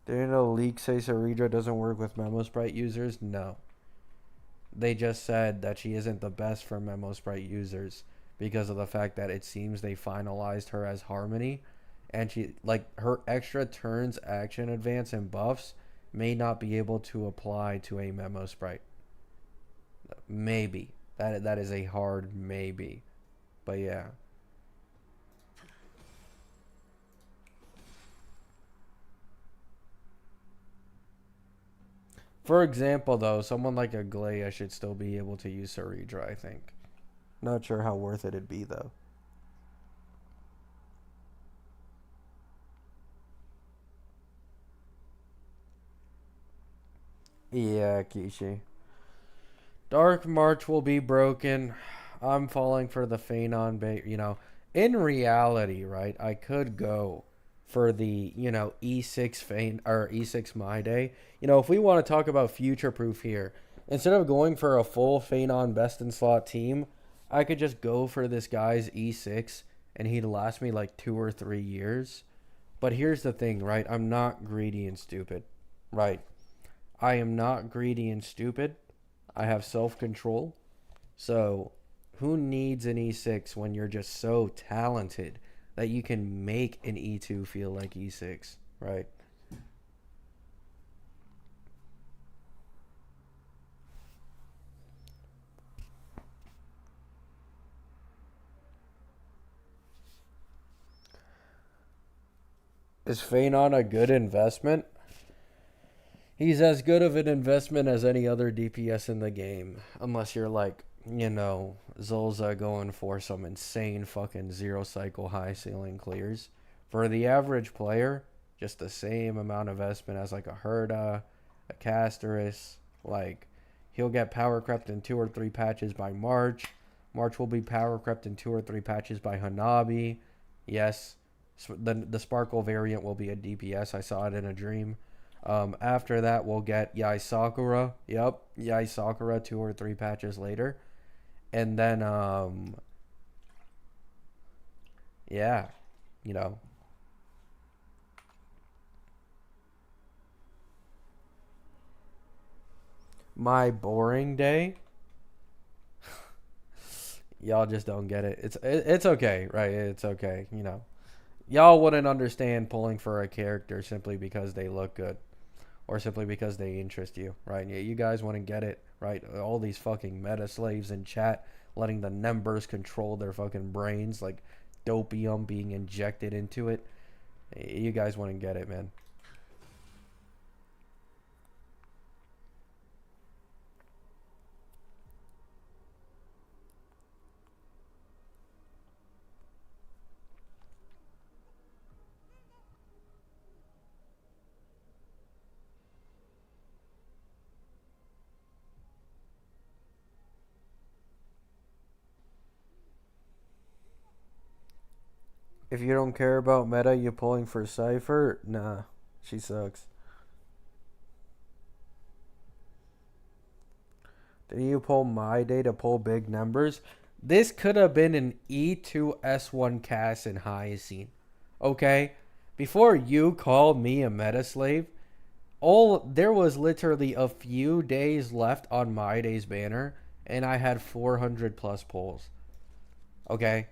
Did a leak say Ceredra doesn't work with Memo Sprite users? No. They just said that she isn't the best for Memo Sprite users because of the fact that it seems they finalized her as Harmony, and she like her extra turns, action advance, and buffs may not be able to apply to a Memo Sprite. Maybe that is a hard maybe, but yeah. For example, though, someone like a Glaya should still be able to use Ceredra, I think. Not sure how worth it'd be, though. Yeah, Kishi. Dark March will be broken. I'm falling for the Phanon bait. In reality, right? I could go for the E6 Fein or E6 My Day. If we want to talk about future proof here, instead of going for a full Phanon best in slot team, I could just go for this guy's E6 and he'd last me like 2 or 3 years. But here's the thing, right? I'm not greedy and stupid, right? I am not greedy and stupid. I have self control. So, who needs an E6 when you're just so talented that you can make an E2 feel like E6, right? Is Phanon a good investment? He's as good of an investment as any other DPS in the game. Unless you're like, Zolza going for some insane fucking zero cycle high ceiling clears. For the average player, just the same amount of investment as like a Herda, a Casterus. Like, he'll get power crept in 2 or 3 patches by March. March will be power crept in 2 or 3 patches by Hanabi. Yes, the Sparkle variant will be a DPS. I saw it in a dream. After that, we'll get Yai Sakura. Yep, Yai Sakura 2 or 3 patches later. And then, yeah, you know, my boring day. Y'all just don't get it. It's okay, right? It's okay. Y'all wouldn't understand pulling for a character simply because they look good or simply because they interest you, right? Yeah, you guys wouldn't get it, right? All these fucking meta slaves in chat letting the numbers control their fucking brains, like dopium being injected into it. You guys wouldn't get it, man. If you don't care about meta, you pulling for Cypher? Nah, she sucks. Did you pull my day to pull big numbers? This could have been an E2S1 cast in Hyacine. Okay? Before you called me a meta slave, all there was literally a few days left on my day's banner, and I had 400 plus pulls. Okay?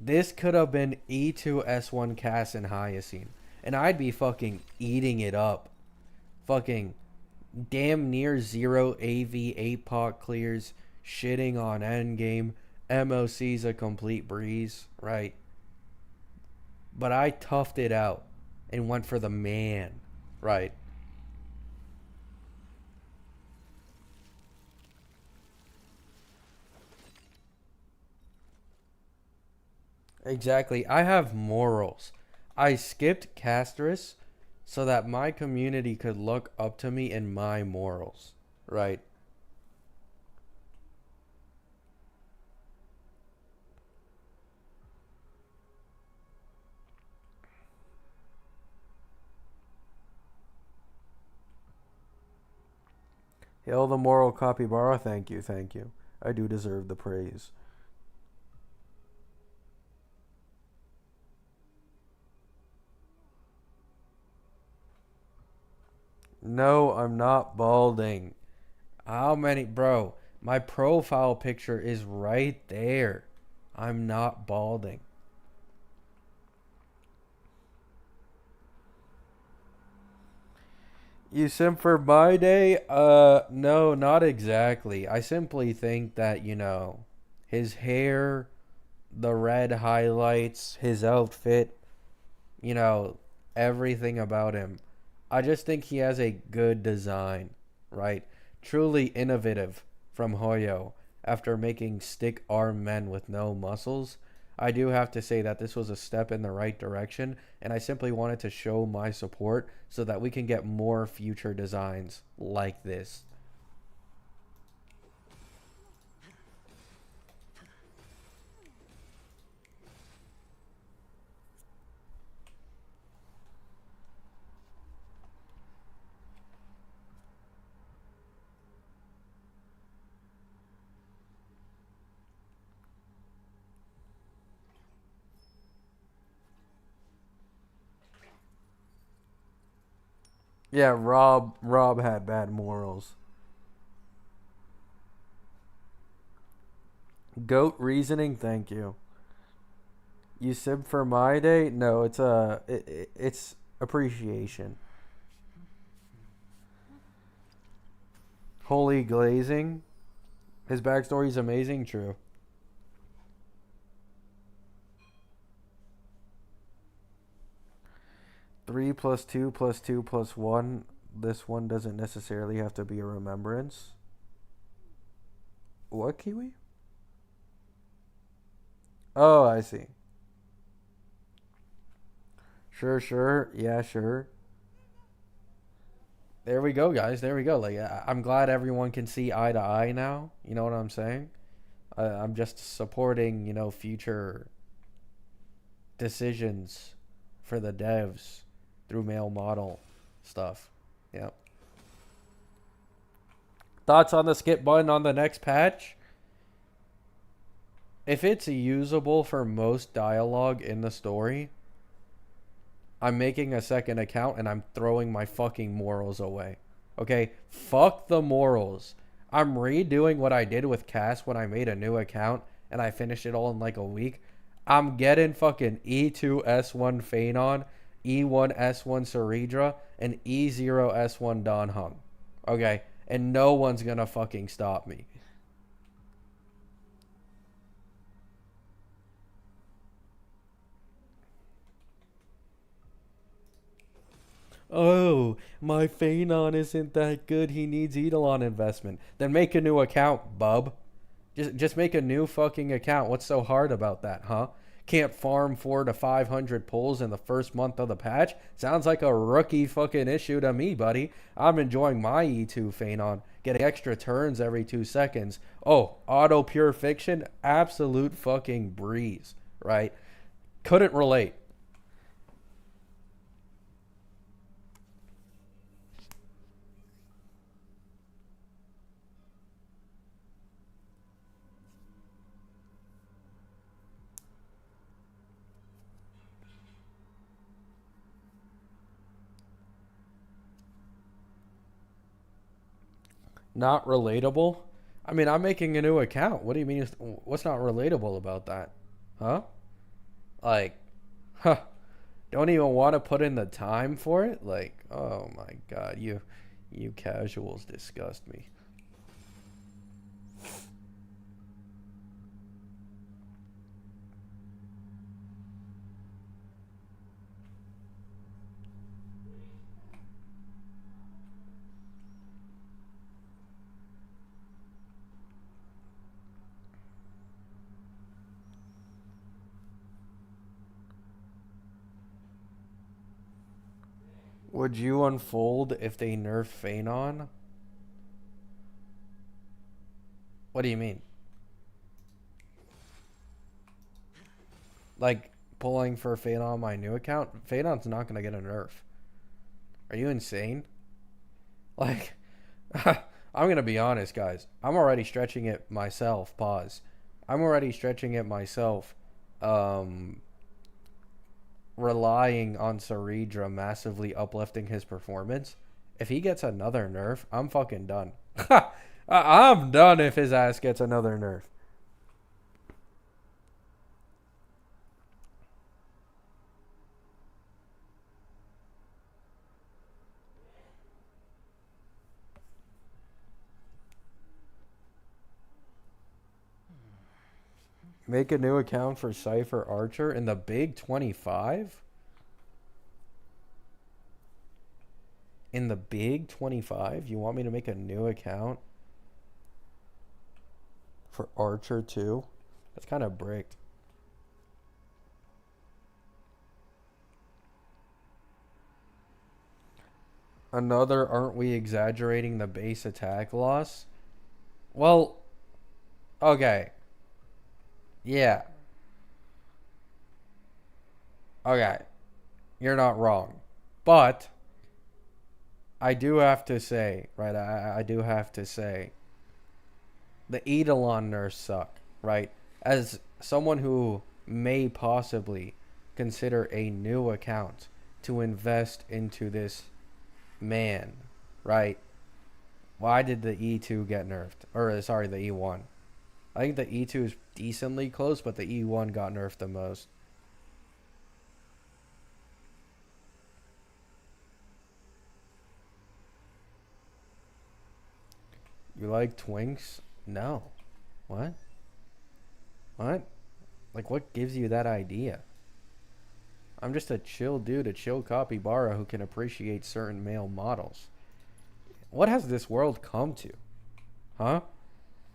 This could have been E2S1 cast in Hyacine. And I'd be fucking eating it up. Fucking damn near zero AV 8-pot clears, shitting on Endgame. MOC's a complete breeze, right? But I toughed it out and went for the man, right? Exactly. I have morals. I skipped Castris so that my community could look up to me in my morals, right? Hail the moral capybara. Thank you, thank you. I do deserve the praise. No, I'm not balding. How many, bro? My profile picture is right there. I'm not balding. You simp for my day? No, not exactly. I simply think that, his hair, the red highlights, his outfit, you know, everything about him. I just think he has a good design, right? Truly innovative from Hoyo after making stick arm men with no muscles. I do have to say that this was a step in the right direction, and I simply wanted to show my support so that we can get more future designs like this. Yeah, Rob had bad morals. Goat reasoning, thank you. You sib for my day? No, it's appreciation. Holy glazing. His backstory is amazing. True. 3 plus 2 plus 2 plus 1. This one doesn't necessarily have to be a remembrance. What, Kiwi? Oh, I see. Sure, sure. Yeah, sure. There we go, guys. There we go. Like, I'm glad everyone can see eye to eye now. You know what I'm saying? I'm just supporting, future decisions for the devs through male model stuff. Yep. Thoughts on the skip button on the next patch? If it's usable for most dialogue in the story, I'm making a second account and I'm throwing my fucking morals away. Okay? Fuck the morals. I'm redoing what I did with Cass when I made a new account and I finished it all in like a week. I'm getting fucking E2S1 Phanon, E1S1 Ceridra, and E0S1 Don Hung. Okay? And no one's gonna fucking stop me. Oh, my Phanon isn't that good. He needs Eidolon investment. Then make a new account, bub. Just make a new fucking account. What's so hard about that, huh? Can't farm 4 to 500 pulls in the first month of the patch? Sounds like a rookie fucking issue to me, buddy. I'm enjoying my E2 Phanon, getting extra turns every 2 seconds. Oh, auto pure fiction, absolute fucking breeze, right? Couldn't relate. Not relatable? I mean, I'm making a new account. What do you mean? What's not relatable about that? Huh? Like, huh? Don't even want to put in the time for it? Like, oh my god, you casuals disgust me. Would you unfold if they nerf Phanon? What do you mean? Like pulling for Phanon on my new account? Phanon's not gonna get a nerf. Are you insane? Like, I'm gonna be honest, guys. I'm already stretching it myself. Pause. I'm already stretching it myself. Um, Relying on Saridra massively uplifting his performance. If he gets another nerf, I'm fucking done. I'm done if his ass gets another nerf. Make a new account for Cypher Archer in the Big 25? In the Big 25? You want me to make a new account for Archer too? That's kind of bricked. Another, aren't we exaggerating the base attack loss? Well, okay. Yeah. Okay. You're not wrong. But I do have to say, right? I do have to say, the Eidolon nerfs suck, right? As someone who may possibly consider a new account to invest into this man, right? Why did the E2 get nerfed? Or, sorry, the E1. I think the E2 is decently close, but the E1 got nerfed the most. You like Twinks? No. What? What? Like, what gives you that idea? I'm just a chill dude, a chill capybara who can appreciate certain male models. What has this world come to? Huh?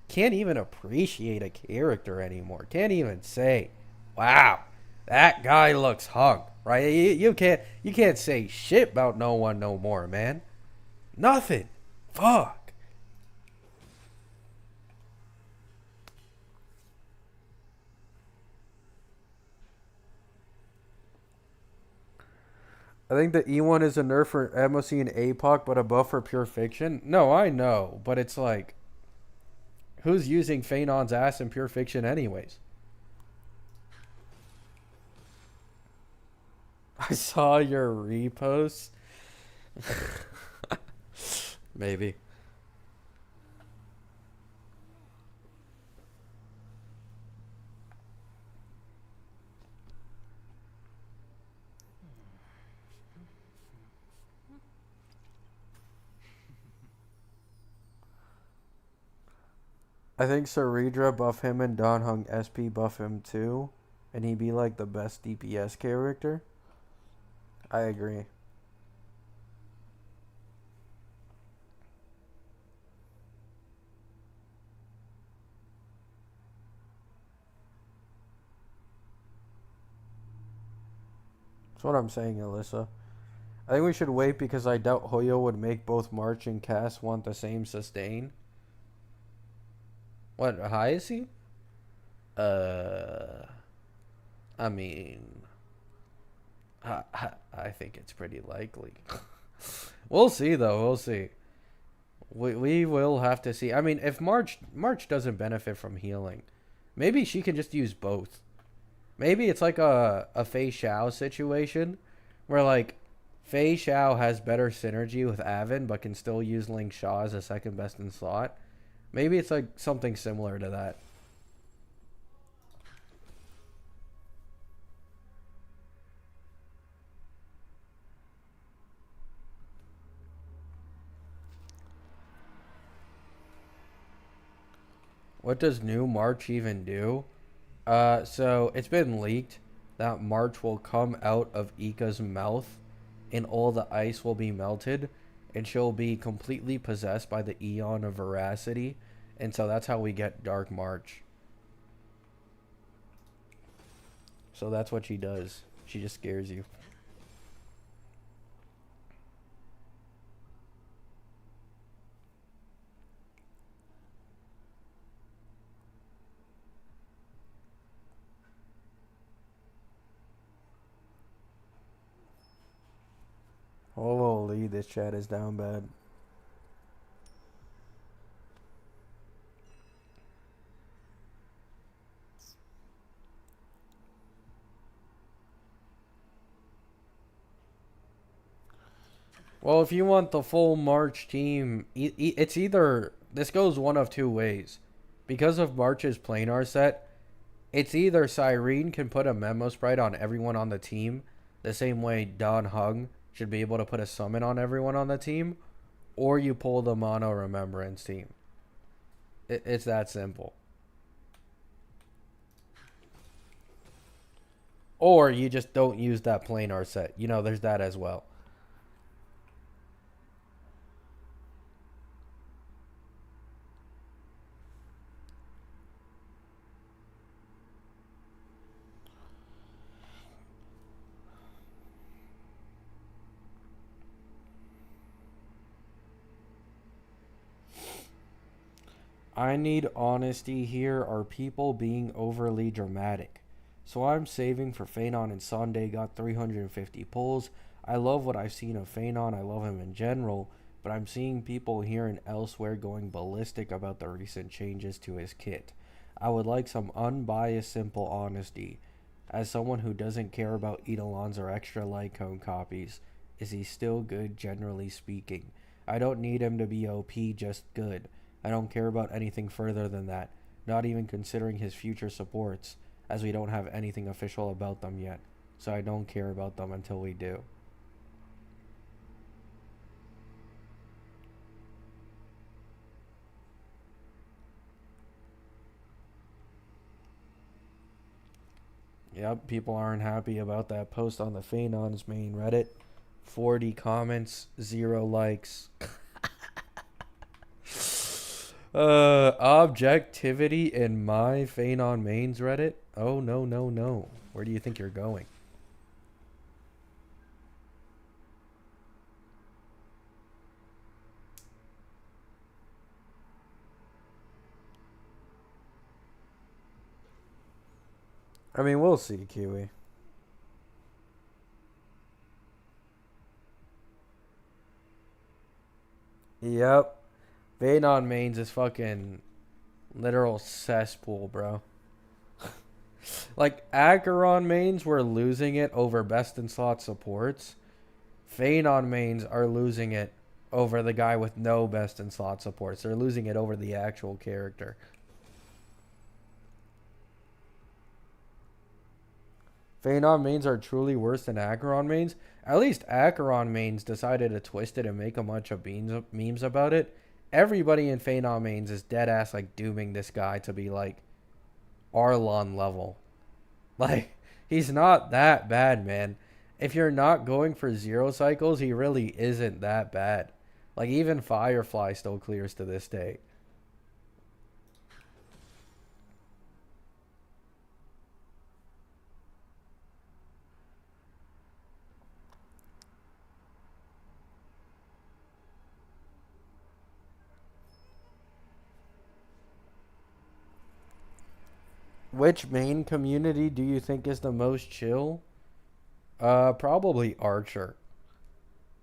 Can't even appreciate a character anymore. Can't even say, wow, that guy looks hung. Right? You can't say shit about no one no more, man. Nothing. Fuck. I think the E1 is a nerf for MOC and APOC, but a buff for pure fiction. No, I know, but it's like, who's using Phanon's ass in pure fiction anyways? I saw your repost. Maybe. I think Saridra buff him and Don Hung SP buff him too, and he'd be like the best DPS character. I agree. That's what I'm saying, Alyssa. I think we should wait because I doubt Hoyo would make both March and Cass want the same sustain. What, high is he? Uh, I mean, I think it's pretty likely. We'll see, though. We'll see. We will have to see. I mean, if March doesn't benefit from healing, maybe she can just use both. Maybe it's like a Fei Xiao situation where like Fei Xiao has better synergy with Avin but can still use Ling Sha as a second best in slot. Maybe it's like something similar to that. What does new March even do? So it's been leaked that March will come out of Ika's mouth and all the ice will be melted and she'll be completely possessed by the Eon of Veracity. And so that's how we get Dark March. So that's what she does. She just scares you. Holy, this chat is down bad. Well, if you want the full March team, it's either this goes one of two ways. Because of March's planar set, it's either Cyrene can put a memo sprite on everyone on the team, the same way Don Hung should be able to put a summon on everyone on the team, or you pull the mono remembrance team. It's that simple. Or you just don't use that planar set. You know, there's that as well. I need honesty here. Are people being overly dramatic? So I'm saving for Phanon and Sunday got 350 pulls. I love what I've seen of Phanon. I love him in general, but I'm seeing people here and elsewhere going ballistic about the recent changes to his kit. I would like some unbiased, simple honesty. As someone who doesn't care about Eidolons or extra Lycone copies, is he still good generally speaking? I don't need him to be OP, just good. I don't care about anything further than that, not even considering his future supports, as we don't have anything official about them yet, so I don't care about them until we do. Yep, people aren't happy about that post on the Phanon's main Reddit. 40 comments, 0 likes. Objectivity in my Phanon mains Reddit? Oh, no, no, no. Where do you think you're going? I mean, we'll see, Kiwi. Yep. Phanon mains is fucking literal cesspool, bro. Like, Acheron mains were losing it over best in slot supports. Phanon mains are losing it over the guy with no best in slot supports. They're losing it over the actual character. Phanon mains are truly worse than Acheron mains. At least Acheron mains decided to twist it and make a bunch of memes about it. Everybody in Phanon mains is dead ass like dooming this guy to be like Arlon level. Like, he's not that bad, man. If you're not going for 0 cycles, he really isn't that bad. Like, even Firefly still clears to this day. Which main community do you think is the most chill? Probably Archer.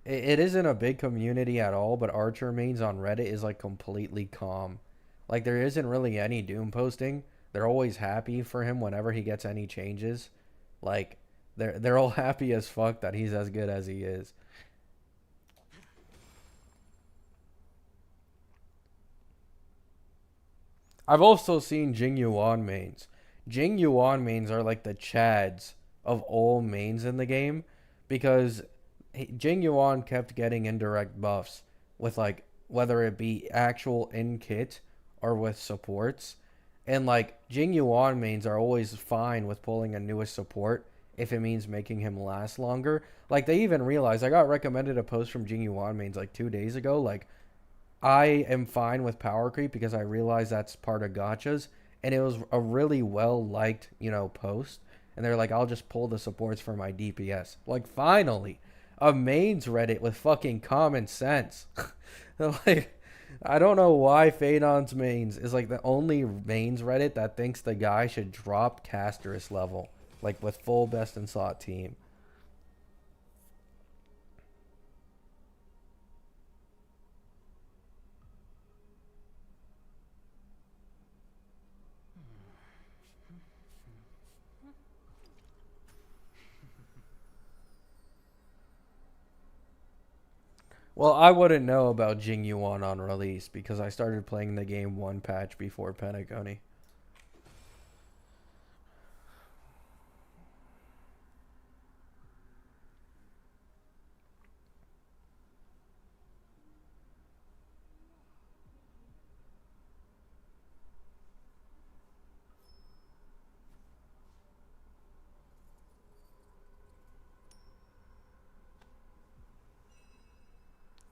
It isn't a big community at all, but Archer mains on Reddit is like completely calm. Like there isn't really any doom posting. They're always happy for him whenever he gets any changes. Like they're all happy as fuck that he's as good as he is. I've also seen Jing Yuan mains. Jing Yuan mains are like the Chads of all mains in the game because Jing Yuan kept getting indirect buffs with like whether it be actual in kit or with supports. And like Jing Yuan mains are always fine with pulling a newest support if it means making him last longer. Like they even realized I got recommended a post from Jing Yuan mains like 2 days ago. Like I am fine with power creep because I realize that's part of gotchas, and it was a really well liked, post. And they're like, I'll just pull the supports for my DPS. Like, finally, a mains Reddit with fucking common sense. Like, I don't know why Phaedon's mains is like the only mains Reddit that thinks the guy should drop casterist level, like with full best in slot team. Well, I wouldn't know about Jing Yuan on release because I started playing the game one patch before Pentagony.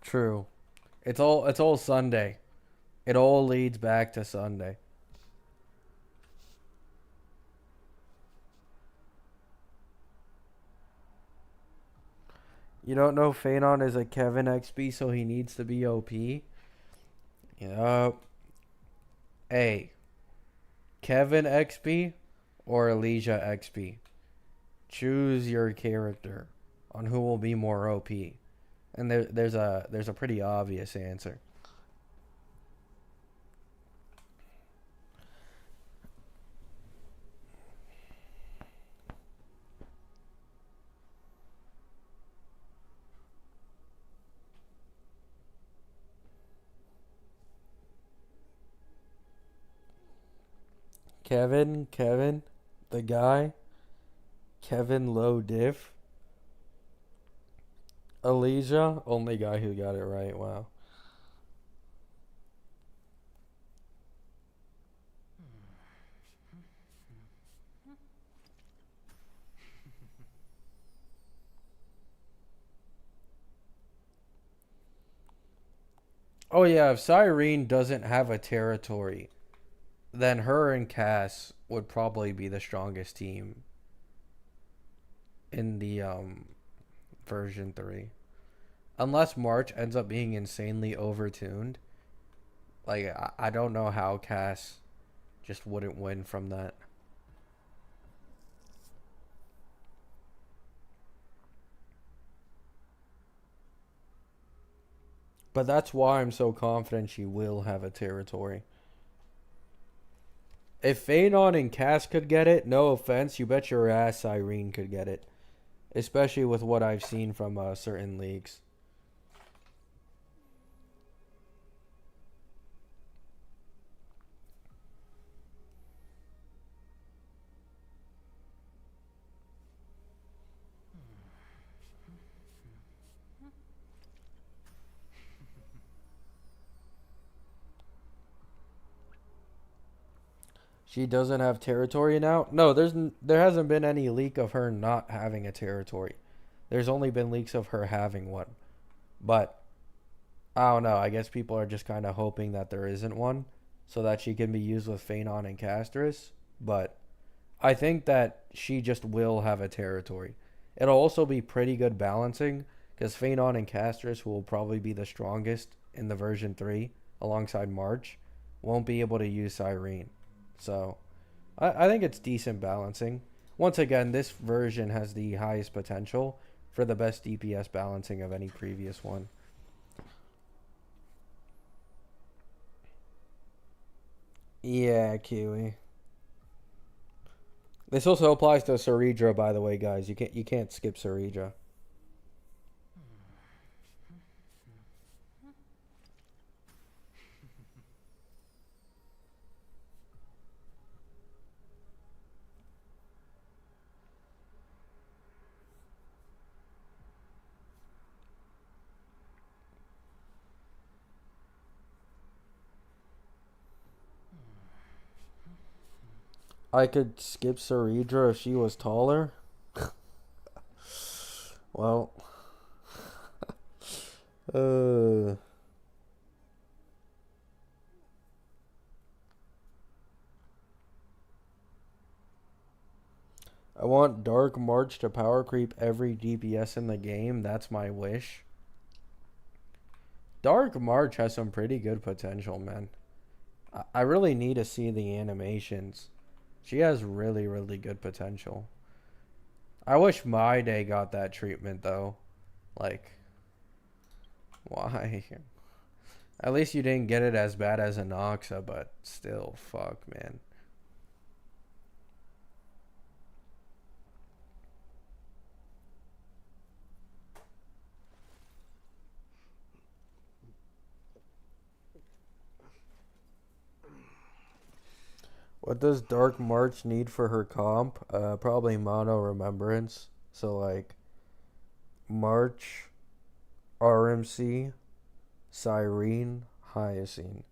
True. It's all Sunday. It all leads back to Sunday. You don't know Phanon is a Kevin XP, so he needs to be OP? Yup. Hey, Kevin XP or Elijah XP? Choose your character on who will be more OP. And there's a pretty obvious answer. Kevin, the guy, Kevin Low Diff, Elijah, only guy who got it right. Wow. Oh yeah, if Cyrene doesn't have a territory, then her and Cass would probably be the strongest team in the version 3. Unless March ends up being insanely overtuned. Like I don't know how Cass just wouldn't win from that. But that's why I'm so confident she will have a territory. If Phanon and Cass could get it, no offense, you bet your ass Irene could get it. Especially with what I've seen from certain leagues. She doesn't have territory now? No, there hasn't been any leak of her not having a territory. There's only been leaks of her having one. But I don't know. I guess people are just kind of hoping that there isn't one so that she can be used with Phanon and Castris. But I think that she just will have a territory. It'll also be pretty good balancing because Phanon and Castris, who will probably be the strongest in the version 3 alongside March, won't be able to use Cyrene. So I think it's decent balancing. Once again, this version has the highest potential for the best DPS balancing of any previous one. Yeah, Kiwi. This also applies to Saridra, by the way, guys. You can't skip Saridra. I could skip Saridra if she was taller. Well, uh, I want Dark March to power creep every DPS in the game. That's my wish. Dark March has some pretty good potential, man. I really need to see the animations. She has really, really good potential. I wish My Day got that treatment, though. Like, why? At least you didn't get it as bad as Anoxa, but still, fuck, man. What does Dark March need for her comp? Probably Mono Remembrance. So, like, March, RMC, Cyrene, Hyacine.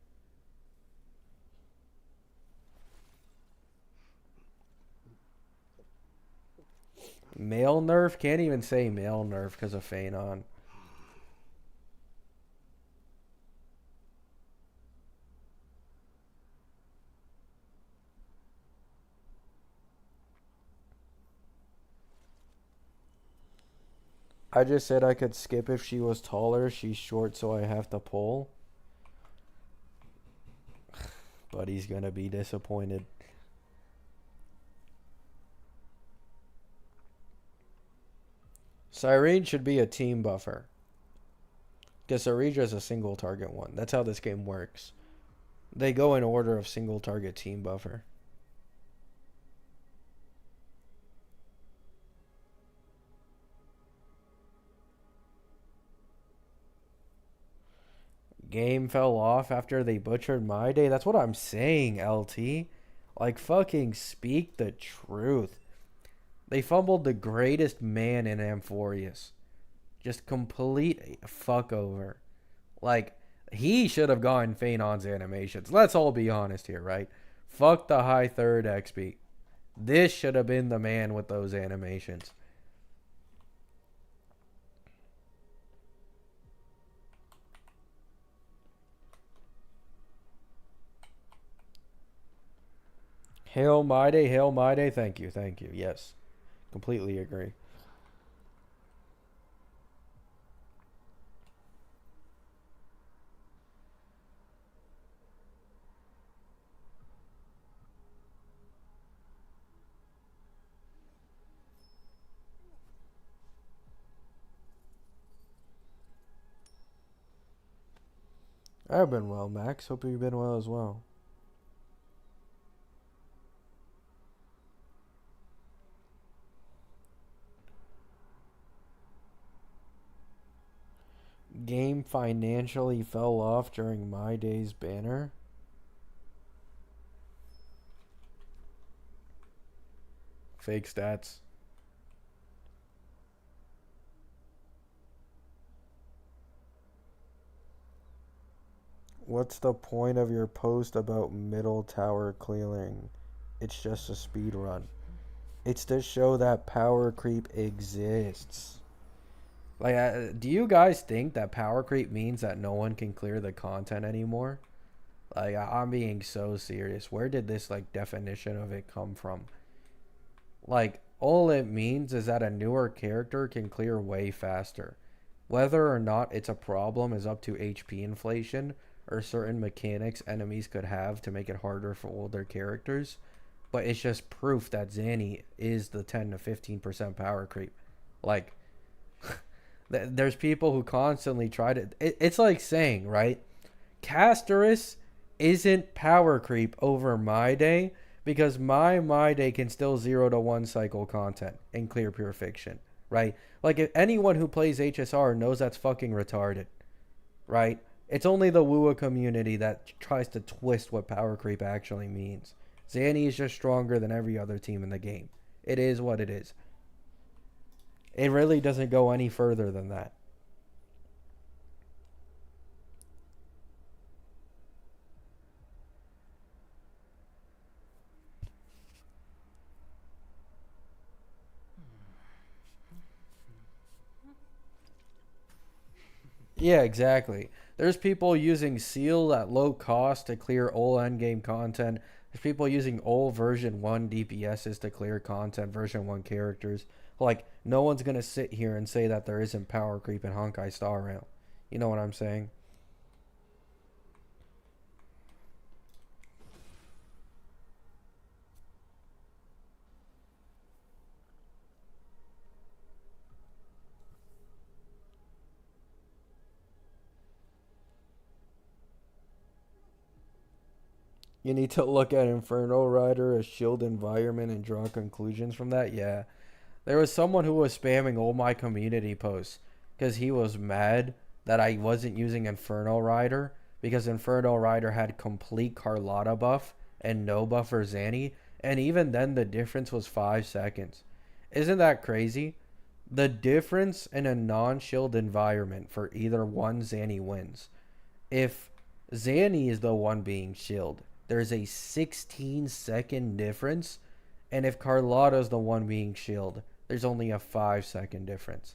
Male nerf? Can't even say male nerf because of Phanon. I just said I could skip if she was taller. She's short, so I have to pull. But he's gonna be disappointed. Cyrene should be a team buffer. Because Saridra is a single target one. That's how this game works. They go in order of single target team buffer. Game fell off after they butchered My Day. That's what I'm saying, LT. Like, fucking speak the truth. They fumbled the greatest man in Amphorius. Just complete fuck over. Like, he should have gotten Phanon's animations. Let's all be honest here, right? Fuck the high third XP. This should have been the man with those animations. Hail My Day, Hail My Day. Thank you, thank you. Yes, completely agree. I've been well, Max. Hope you've been well as well. Game financially fell off during My Day's banner. Fake stats. What's the point of your post about middle tower clearing? It's just a speed run. It's to show that power creep exists. Like, do you guys think that power creep means that no one can clear the content anymore? Like, I'm being so serious. Where did this, like, definition of it come from? Like, all it means is that a newer character can clear way faster. Whether or not it's a problem is up to HP inflation or certain mechanics enemies could have to make it harder for older characters. but it's just proof that Zanny is the 10 to 15% power creep. Like, there's people who constantly try to. It's like saying, right? Casterus isn't power creep over my day because my day can still 0 to 1 cycle content in clear pure fiction, right? Like, if anyone who plays HSR knows that's fucking retarded, right? It's only the Wua community that tries to twist what power creep actually means. Zanny is just stronger than every other team in the game. It is what it is. It really doesn't go any further than that. Yeah, exactly. There's people using Seal at low cost to clear old endgame content. There's people using old version 1 DPSs to clear content, version 1 characters. Like, no one's going to sit here and say that there isn't power creep in Honkai Star Rail. You know what I'm saying? You need to look at Inferno Rider, a shield environment, and draw conclusions from that. Yeah. There was someone who was spamming all my community posts because he was mad that I wasn't using Inferno Rider because Inferno Rider had complete Carlotta buff and no buff for Zanny. And even then, the difference was 5 seconds. Isn't that crazy? The difference in a non shield environment for either one Zanny wins. If Zanny is the one being shielded, there's a 16-second difference. And if Carlotta's the one being shielded, there's only a 5 second difference.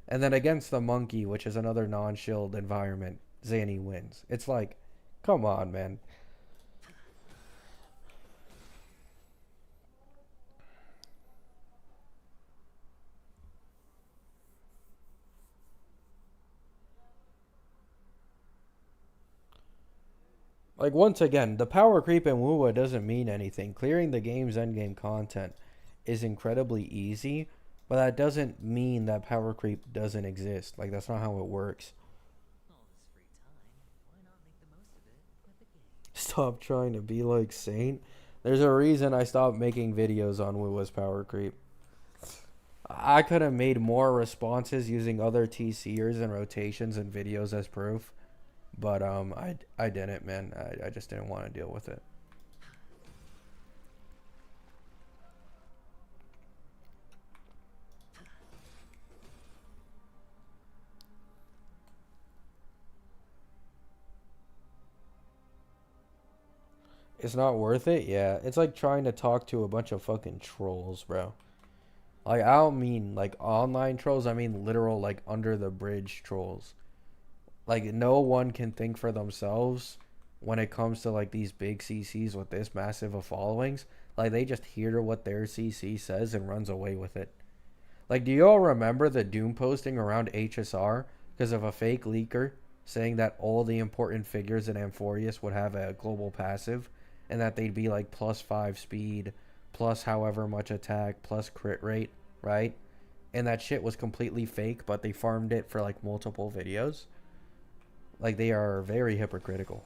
And then against the monkey, which is another non-shield environment, Zanny wins. It's like, come on, man. Like, once again, the power creep in Wuwa doesn't mean anything. Clearing the game's endgame content is incredibly easy, but that doesn't mean that power creep doesn't exist. Like, that's not how it works. Stop trying to be like Saint. There's a reason I stopped making videos on Wuwa's power creep. I could have made more responses using other TCers and rotations and videos as proof, but I didn't, man. I just didn't want to deal with it. It's not worth it. Yeah, it's like trying to talk to a bunch of fucking trolls, bro. Like, I don't mean like online trolls. I mean literal like under the bridge trolls. Like, no one can think for themselves when it comes to like these big CCs with this massive of followings. Like, they just hear what their CC says and runs away with it. Like, do you all remember the doom posting around HSR because of a fake leaker saying that all the important figures in Amphorius would have a global passive and that they'd be like +5 speed, plus however much attack, plus crit rate, right? And that shit was completely fake, but they farmed it for like multiple videos. Like, they are very hypocritical.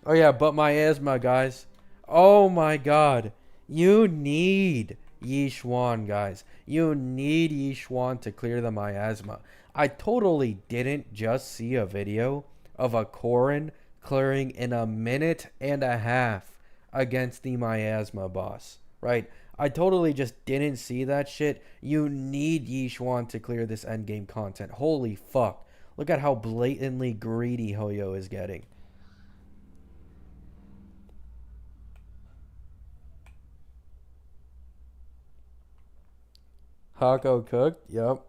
Oh yeah, but my asthma, guys. Oh my god. You need Yishuan, guys. You need Yishuan to clear the miasma. I totally didn't just see a video of a Korin clearing in a minute and a half against the miasma boss, right? I totally just didn't see that shit. You need Yishuan to clear this endgame content. Holy fuck. Look at how blatantly greedy Hoyo is getting. Hako cooked? Yep.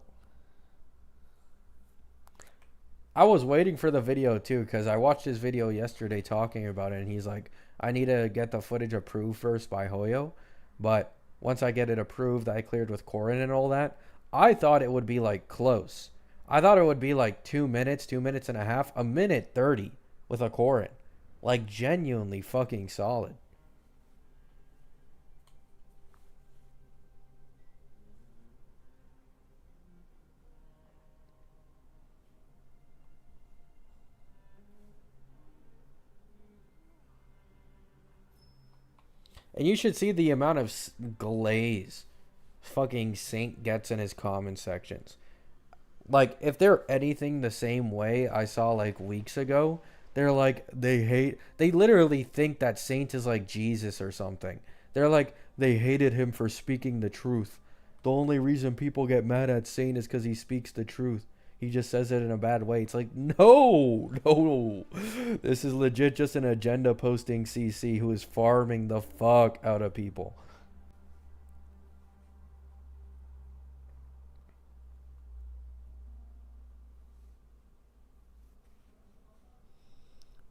I was waiting for the video too because I watched his video yesterday talking about it, and he's like, I need to get the footage approved first by Hoyo. But once I get it approved, I cleared with Corin and all that. I thought it would be like close. I thought it would be like 2 minutes, 2 minutes and a half, a minute 30 with a Corin. Like, genuinely fucking solid. And you should see the amount of glaze fucking Saint gets in his comment sections. Like, if they're anything the same way I saw like weeks ago, they're like, they literally think that Saint is like Jesus or something. They're like, they hated him for speaking the truth. The only reason people get mad at Saint is because he speaks the truth. He just says it in a bad way. It's like, no, no. This is legit just an agenda posting CC who is farming the fuck out of people.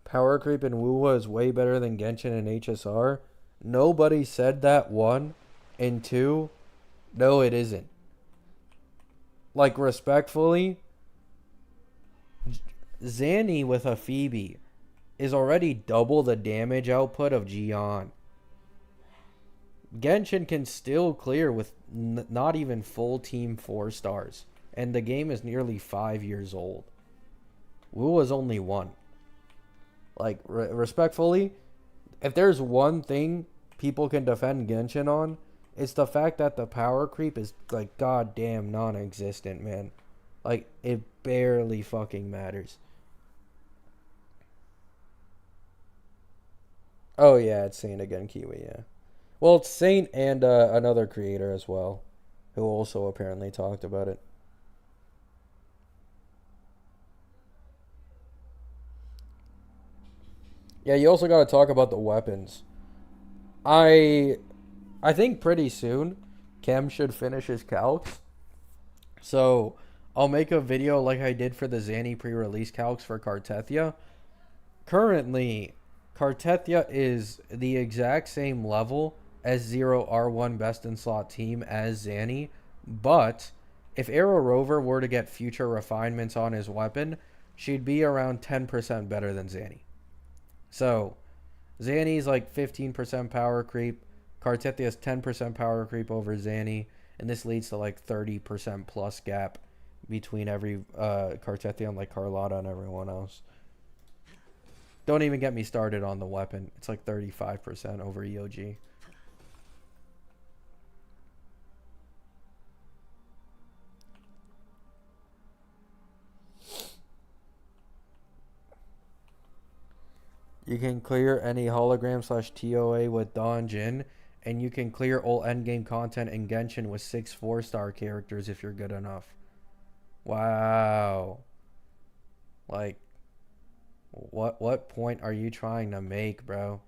Power creep in Wuwa is way better than Genshin and HSR. Nobody said that, one. And two, no, it isn't. Like, respectfully, Zanny with a Phoebe is already double the damage output of Gion. Genshin can still clear with not even full team 4 stars. And the game is nearly 5 years old. Wuwa's only 1. Like, respectfully, if there's one thing people can defend Genshin on, it's the fact that the power creep is like goddamn non-existent, man. Like, it barely fucking matters. Oh yeah, it's Saint again, Kiwi. Yeah. Well, it's Saint and another creator as well, who also apparently talked about it. Yeah, you also got to talk about the weapons. I I think pretty soon, Chem should finish his calcs. So I'll make a video like I did for the Zanny pre-release calcs for Cartethia. Currently, Cartethia is the exact same level as Zero R1 best in slot team as Zanny, but if Arrow Rover were to get future refinements on his weapon, she'd be around 10% better than Zanny. So Zanny's like 15% power creep. Cartethia's 10% power creep over Zanny. And this leads to like 30% plus gap between every Cartethia and like Carlotta and everyone else. Don't even get me started on the weapon. It's like 35% over EOG. You can clear any hologram slash TOA with Don Jin, and you can clear all endgame content in Genshin with 6 4-star characters if you're good enough. Wow. Like, what point are you trying to make, bro?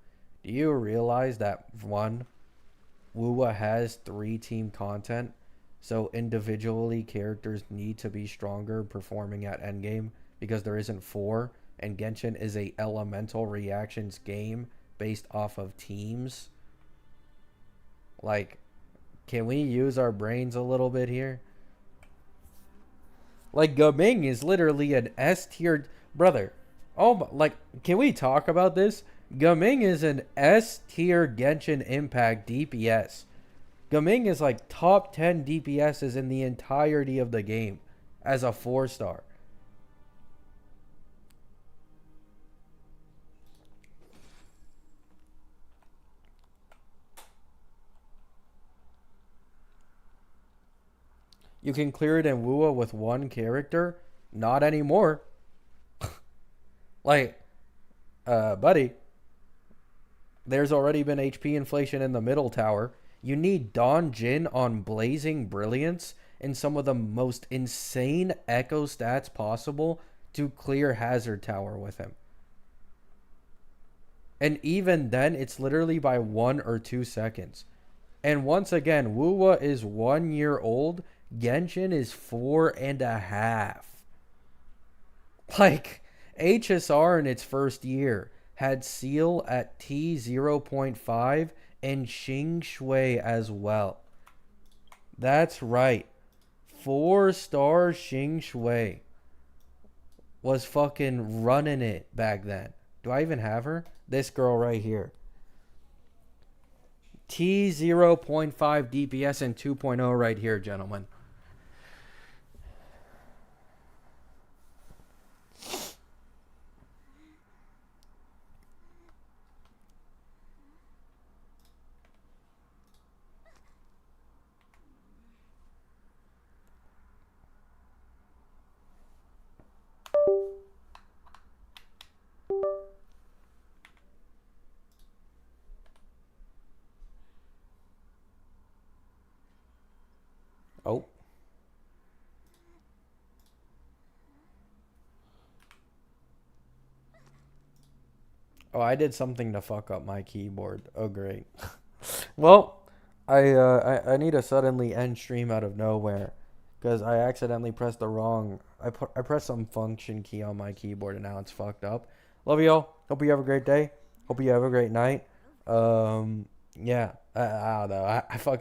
Do you realize that one, Wuwa has 3 team content, so individually characters need to be stronger performing at endgame because there isn't 4, and Genshin is a elemental reactions game based off of teams. Like, can we use our brains a little bit here? Like, Gaming is literally an S tier brother. Oh, like, can we talk about this? Gaming is an S tier Genshin Impact DPS. Gaming is like top 10 DPSs in the entirety of the game as a 4-star. You can clear it in Wuwa with 1 character? Not anymore. Like, buddy, there's already been HP inflation in the middle tower. You need Don Jin on Blazing Brilliance and some of the most insane echo stats possible to clear Hazard Tower with him. And even then, it's literally by 1 or 2 seconds. And once again, Wuwa is 1 year old. Genshin is 4.5. Like, HSR in its first year had Seal at T 0.5 and Xing Shui as well. That's right. 4-star Xing Shui was fucking running it back then. Do I even have her? This girl right here. T 0.5 DPS and 2.0 right here, gentlemen. Oh. Oh, I did something to fuck up my keyboard. Oh, great. Well, I need to suddenly end stream out of nowhere because I accidentally pressed the wrong. I pressed some function key on my keyboard and now it's fucked up. Love y'all. Hope you have a great day. Hope you have a great night. Yeah. I don't know. I fucked